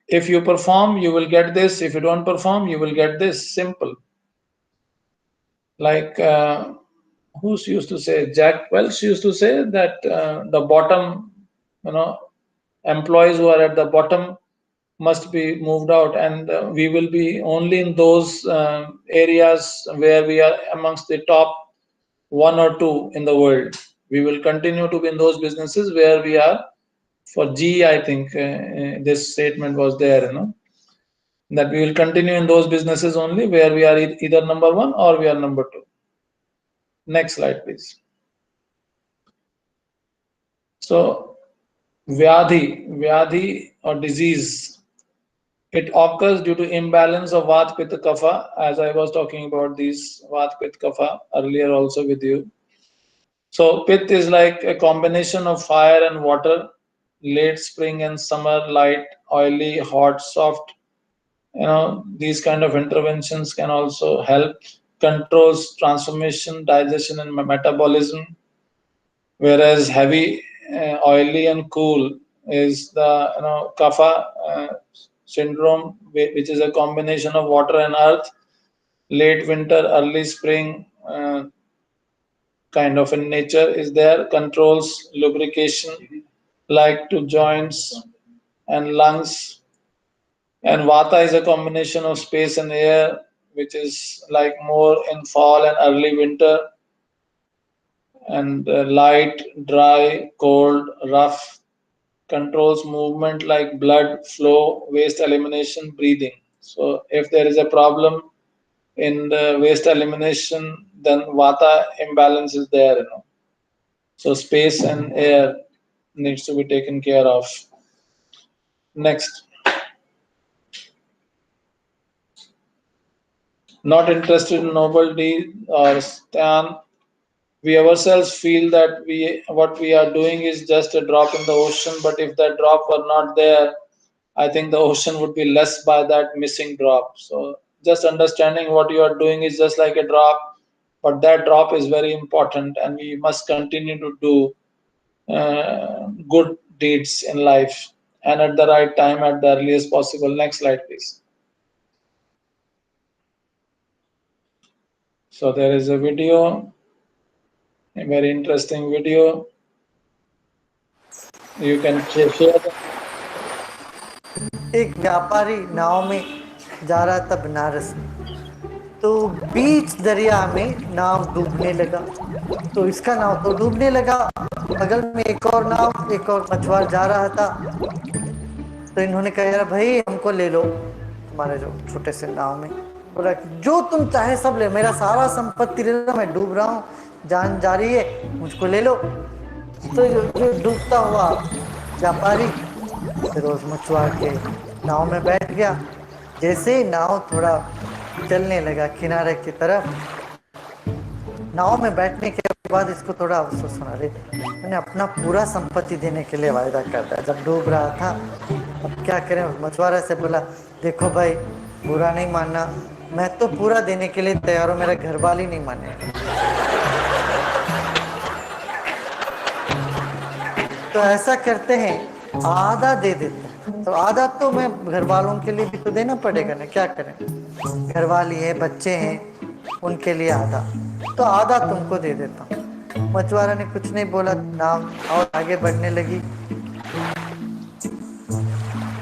if you perform, you will get this. If you don't perform, you will get this. Simple. Like who used to say? Jack Welch used to say that the bottom, employees who are at the bottom must be moved out, and we will be only in those areas where we are amongst the top one or two in the world. We will continue to be in those businesses where we are. For G, I think this statement was there, that we will continue in those businesses only where we are either number one or we are number two. Next slide, please. So, Vyadhi or disease, it occurs due to imbalance of Vat, Pitta, Kapha, as I was talking about these Vat, Pitta, Kapha earlier also with you. So, Pitta is like a combination of fire and water, late spring and summer, light, oily, hot, soft. These kind of interventions can also help. Controls transformation, digestion, and metabolism. Whereas heavy, oily, and cool is the kapha syndrome, which is a combination of water and earth. Late winter, early spring, kind of in nature is there. Controls lubrication, like to joints and lungs. And vata is a combination of space and air, which is like more in fall and early winter. And light, dry, cold, rough. Controls movement like blood flow, waste elimination, breathing. So if there is a problem in the waste elimination, then vata imbalance is there. So space and air needs to be taken care of. Next. Not interested in noble deed or stand. We ourselves feel that what we are doing is just a drop in the ocean, but if that drop were not there, I think the ocean would be less by that missing drop. So just understanding what you are doing is just like a drop, but that drop is very important, and we must continue to do good deeds in life and at the right time at the earliest possible. Next slide, please. So there is a video, a very interesting video. You can share that. एक व्यापारी नाव में जा रहा था बनारस, तो बीच दरिया में नाव डूबने लगा। तो इसका नाव तो डूबने लगा, बगल में एक और नाव, एक और मछुआरा जा रहा था। तो इन्होंने कहा, यार भाई हमको ले लो तुम्हारे जो छोटे से नाव में। बोला जो तुम चाहे सब ले, मेरा सारा संपत्ति ले लो, मैं डूब रहा हूँ, जान जा रही है, मुझको ले लो। तो जो डूबता हुआ व्यापारी फिर उस मछुआरे के नाव में बैठ गया। जैसे ही नाव थोड़ा चलने लगा किनारे की तरफ, नाव में बैठने के बाद इसको थोड़ा अफसोस होना, अरे मैंने अपना पूरा संपत्ति देने के लिए वायदा कर दिया जब डूब रहा था, अब क्या करें। मछुआरे से बोला, देखो भाई बुरा नहीं मानना, मैं तो पूरा देने के लिए तैयार हूँ, मेरा घर वाले नहीं माने। तो ऐसा करते हैं, आधा दे देते हैं। तो आधा तो मैं घर वालों के लिए भी तो देना पड़ेगा ना, क्या करें, घर वाली है, बच्चे हैं, उनके लिए आधा, तो आधा तुमको दे देता हूँ। मछुआरा ने कुछ नहीं बोला, नाव और आगे बढ़ने लगी।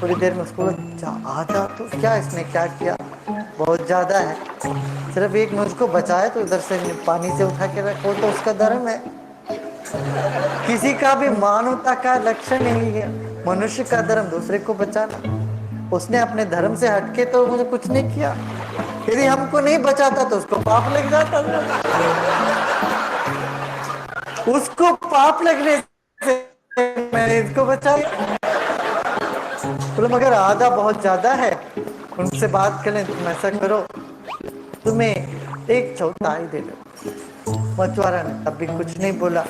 थोड़ी देर में उसको आधा, तो क्या इसने क्या किया, बहुत ज्यादा है। सिर्फ एक मुझको बचाए तो इधर से पानी से उठा के रखो तो उसका धर्म है। किसी का भी मानवता का लक्षण यही है, मनुष्य का धर्म दूसरे को बचाना। उसने अपने धर्म से हटके तो मुझे कुछ नहीं किया, यदि हमको नहीं बचाता तो उसको पाप लग जाता था। उसको पाप लगने से मैंने इसको बचाया। बोले मगर आधा बहुत ज्यादा है, उनसे बात करें, तुम ऐसा करो, तुम्हें एक चौथाई दे दो। मछुआरा ने तब भी कुछ नहीं बोला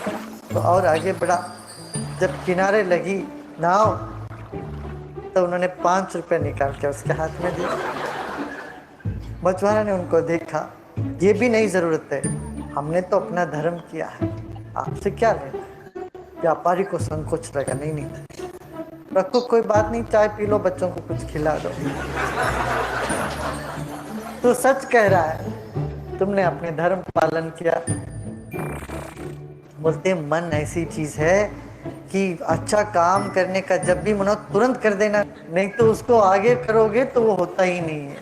तो और आगे बढ़ा। जब किनारे लगी नाव तो उन्होंने 5 रुपए निकाल के उसके हाथ में दिया। मछुआरा ने उनको देखा, ये भी नहीं जरूरत है, हमने तो अपना धर्म किया है, आपसे क्या लेना है। व्यापारी को संकोच लगा, नहीं नहीं रखो, कोई बात नहीं, चाय पी लो, बच्चों को कुछ खिला दो। तो सच कह रहा है, तुमने अपने धर्म पालन किया। बोलते मन ऐसी चीज है कि अच्छा काम करने का जब भी मन हो तुरंत कर देना, नहीं तो उसको आगे करोगे तो वो होता ही नहीं है।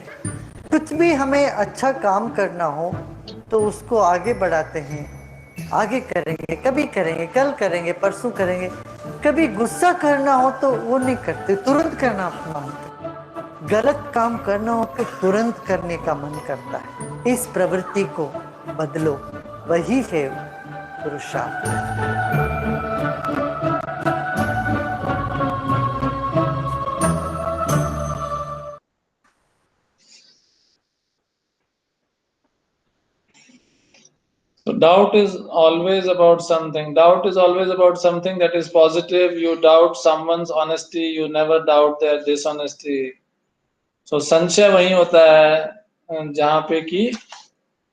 कुछ भी हमें अच्छा काम करना हो तो उसको आगे बढ़ाते हैं, आगे करेंगे, कभी करेंगे, कल करेंगे, परसों करेंगे। कभी गुस्सा करना हो तो वो नहीं करते, तुरंत करना अपना होता है। गलत काम करना हो तो तुरंत करने का मन करता है। इस प्रवृत्ति को बदलो, वही है पुरुषार्थ। So doubt is always about something. Doubt is always about something that is positive. You doubt someone's honesty, you never doubt their dishonesty. So संशय वही होता है जहाँ पे कि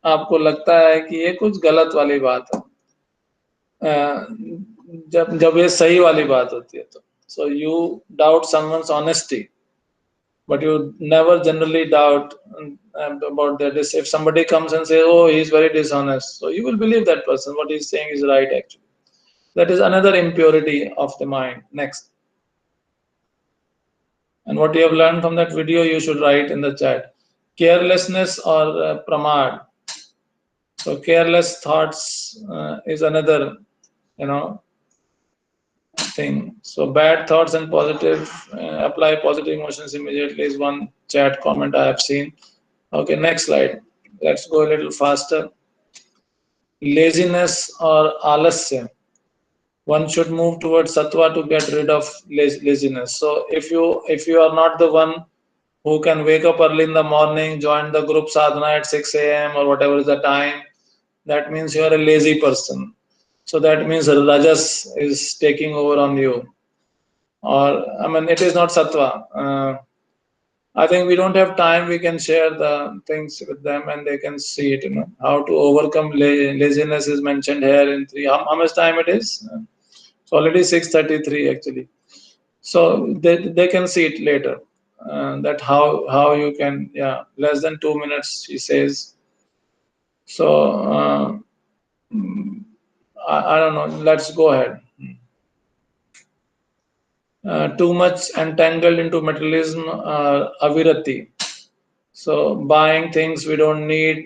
आपको लगता है कि ये कुछ गलत वाली बात है, जब जब ये सही वाली बात होती है तो so you doubt someone's honesty, but you never generally doubt about that. If somebody comes and says, oh, he's very dishonest, so you will believe that person, what he's saying is right actually. That is another impurity of the mind. Next. And what you have learned from that video, you should write in the chat. Carelessness or pramad. So careless thoughts is another, thing. So bad thoughts and positive, apply positive emotions immediately is one chat comment I have seen. Okay, next slide. Let's go a little faster. Laziness or alasya. One should move towards sattva to get rid of laziness. So if you are not the one who can wake up early in the morning, join the group sadhana at 6 a.m. or whatever is the time, that means you are a lazy person. So that means rajas is taking over on you. Or it is not sattva. I think we don't have time. We can share the things with them and they can see it. How to overcome laziness is mentioned here in 3. How much time it is? It's already 6:33 actually. So they can see it later. That how you can, less than 2 minutes, she says. So I don't know. Let's go ahead. Too much entangled into materialism, avirati. So buying things we don't need.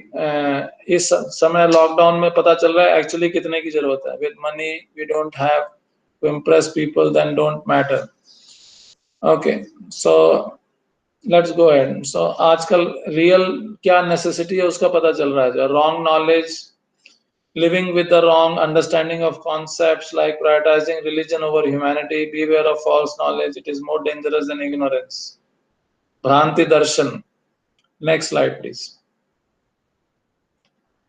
इस समय lockdown में पता चल रहा है actually कितने की जरूरत है. With money we don't have to impress people, then don't matter. Okay, so let's go ahead. So आजकल real क्या necessity है उसका पता चल रहा है. Wrong knowledge, living with the wrong understanding of concepts like prioritizing religion over humanity. Beware of false knowledge. It is more dangerous than ignorance. Bhranti darshan. Next slide, please.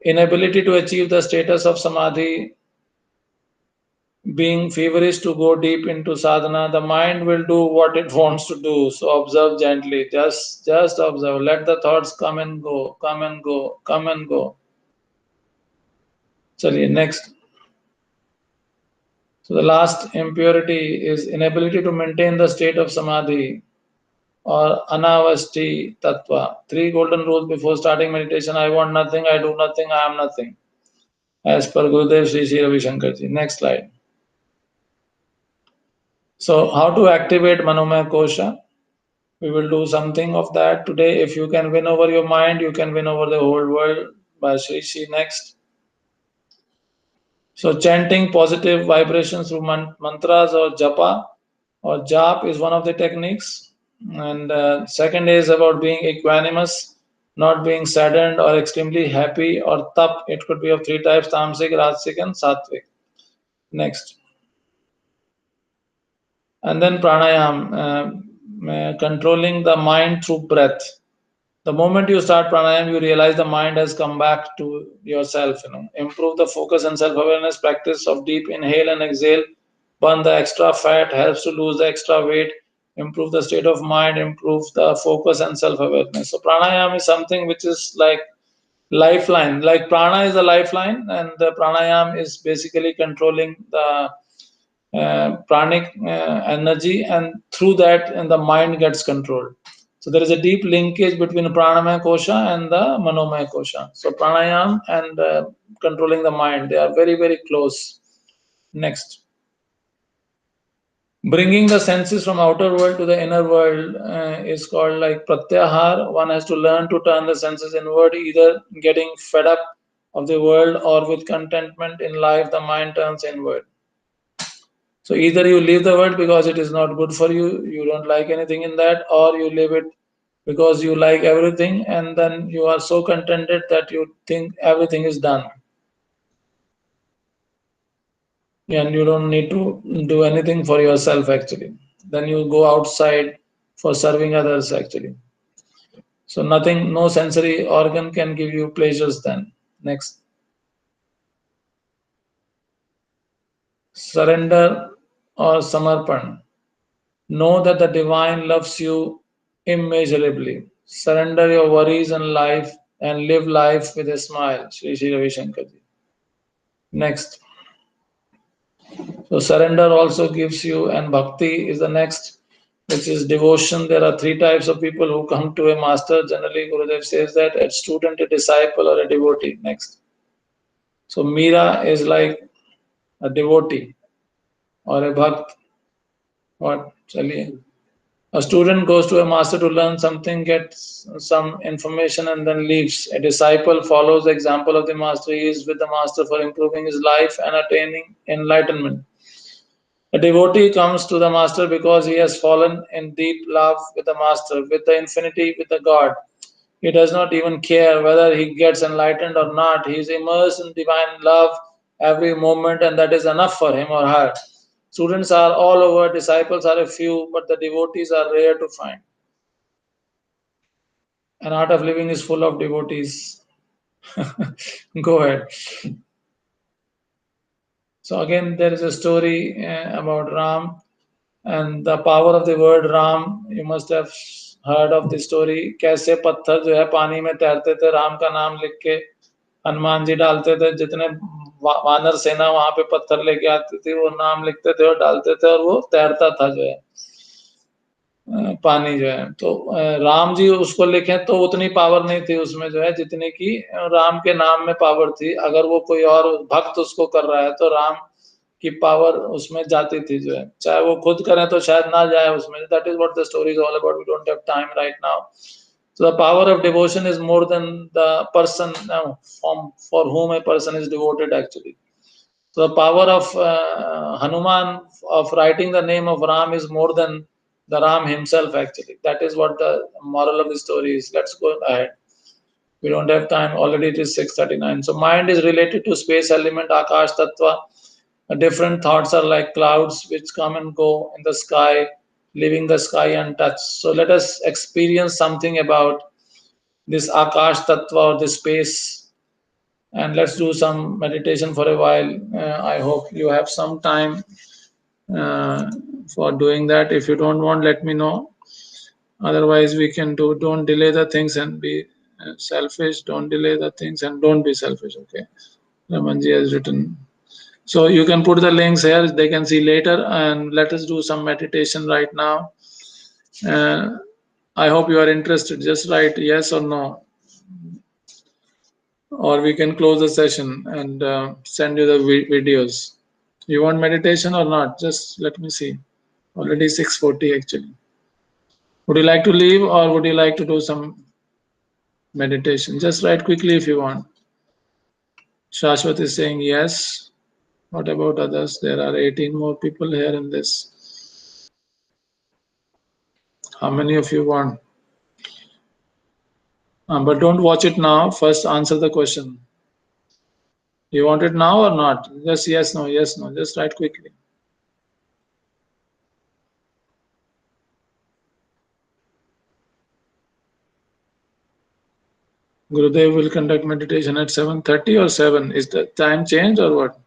Inability to achieve the status of samadhi, being feverish to go deep into sadhana. The mind will do what it wants to do. So observe gently. Just observe. Let the thoughts come and go, come and go, come and go. Chaliye, next. So the last impurity is inability to maintain the state of samadhi or anavasti tattva. 3 golden rules before starting meditation. I want nothing, I do nothing, I am nothing. As per Gurudev Sri Sri Ravi Shankar ji. Next slide. So how to activate Manomay Kosha? We will do something of that today. If you can win over your mind, you can win over the whole world. By Sri Sri next. So chanting positive vibrations through mantras or japa or jap is one of the techniques. And second is about being equanimous, not being saddened or extremely happy, or tap. It could be of three types: tamasic, rajasic, and sattvic. Next. And then pranayam, controlling the mind through breath. The moment you start pranayam, you realize the mind has come back to yourself. Improve the focus and self-awareness. Practice of deep inhale and exhale. Burn the extra fat. Helps to lose the extra weight. Improve the state of mind. Improve the focus and self-awareness. So pranayam is something which is like lifeline. Like prana is a lifeline, and the pranayam is basically controlling the pranic energy, and through that, and the mind gets controlled. So there is a deep linkage between Pranamay Kosha and the Manomay Kosha. So pranayam and controlling the mind, they are very, very close. Next. Bringing the senses from outer world to the inner world is called like pratyahar. One has to learn to turn the senses inward, either getting fed up of the world or with contentment in life, the mind turns inward. So either you leave the world because it is not good for you, you don't like anything in that, or you leave it because you like everything, and then you are so contented that you think everything is done. And you don't need to do anything for yourself actually. Then you go outside for serving others actually. So nothing, no sensory organ can give you pleasures then. Next. Surrender or samarpan. Know that the divine loves you immeasurably. Surrender your worries and life and live life with a smile. Sri Sri Ravi Shankar ji. Next. So surrender also gives you, and bhakti is the next, which is devotion. There are three types of people who come to a master. Generally, Gurudev says that a student, a disciple, or a devotee. Next. So Meera is like a devotee or a bhakt. What? Chaliye. A student goes to a master to learn something, gets some information, and then leaves. A disciple follows the example of the master. He is with the master for improving his life and attaining enlightenment. A devotee comes to the master because he has fallen in deep love with the master, with the infinity, with the God. He does not even care whether he gets enlightened or not. He is immersed in divine love every moment, and that is enough for him or her. Students are all over, disciples are a few, but the devotees are rare to find. An art of living is full of devotees. Go ahead. So again, there is a story about Ram and the power of the word Ram. You must have heard of the story. कैसे पत्थर जो है पानी में तैरते थे, राम का नाम लिख के हनुमान जी डालते थे. जितने वानर सेना वहां पे पत्थर लेके आती थी, वो नाम लिखते थे और डालते थे, और वो तैरता था जो है पानी जो है. तो राम जी उसको लिखे तो उतनी पावर नहीं थी उसमें जो है, जितनी की राम के नाम में पावर थी. अगर वो कोई और भक्त उसको कर रहा है तो राम की पावर उसमें जाती थी जो है. चाहे वो खुद करें तो शायद ना जाए उसमें. That is what the story is all about. We don't have time right now. So the power of devotion is more than the person for whom a person is devoted actually. So the power of Hanuman of writing the name of Ram is more than the Ram himself actually. That is what the moral of the story is. Let's go ahead. We don't have time. Already it is 6:39. So mind is related to space element, Akash Tattva. Different thoughts are like clouds which come and go in the sky, leaving the sky untouched. So let us experience something about this Akash Tattva or this space, and let's do some meditation for a while. I hope you have some time for doing that. If you don't want, let me know. Otherwise, we can do. Don't delay the things and be selfish. Don't delay the things and don't be selfish. Okay, Ramanji has written. So you can put the links here. They can see later, and let us do some meditation right now. I hope you are interested. Just write yes or no, or we can close the session and send you the videos. You want meditation or not? Just let me see. Already 6:40 actually. Would you like to leave or would you like to do some meditation? Just write quickly if you want. Shashwat is saying yes. What about others? There are 18 more people here in this. How many of you want? But don't watch it now. First, answer the question. You want it now or not? Just yes, no, yes, no. Just write quickly. Gurudev will conduct meditation at 7:30 or 7. Is the time changed or what?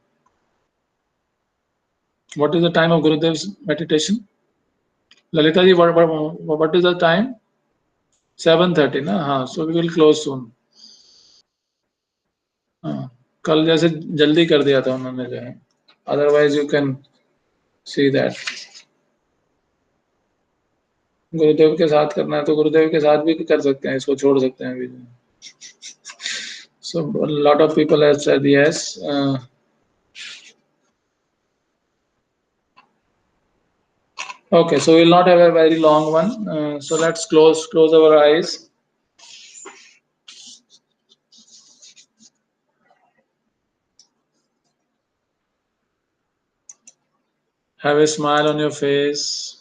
What is the time of Gurudev's meditation? Lalita ji, what is the time? 7:30 ना हाँ, so we will close soon. हाँ, कल जैसे जल्दी कर दिया था उन्होंने जो है. Otherwise you can see that. गुरुदेव के साथ करना है तो गुरुदेव के साथ भी कर सकते हैं, इसको छोड़ सकते हैं अभी. So a lot of people have said yes. Okay, so we'll not have a very long one. So let's close our eyes. Have a smile on your face.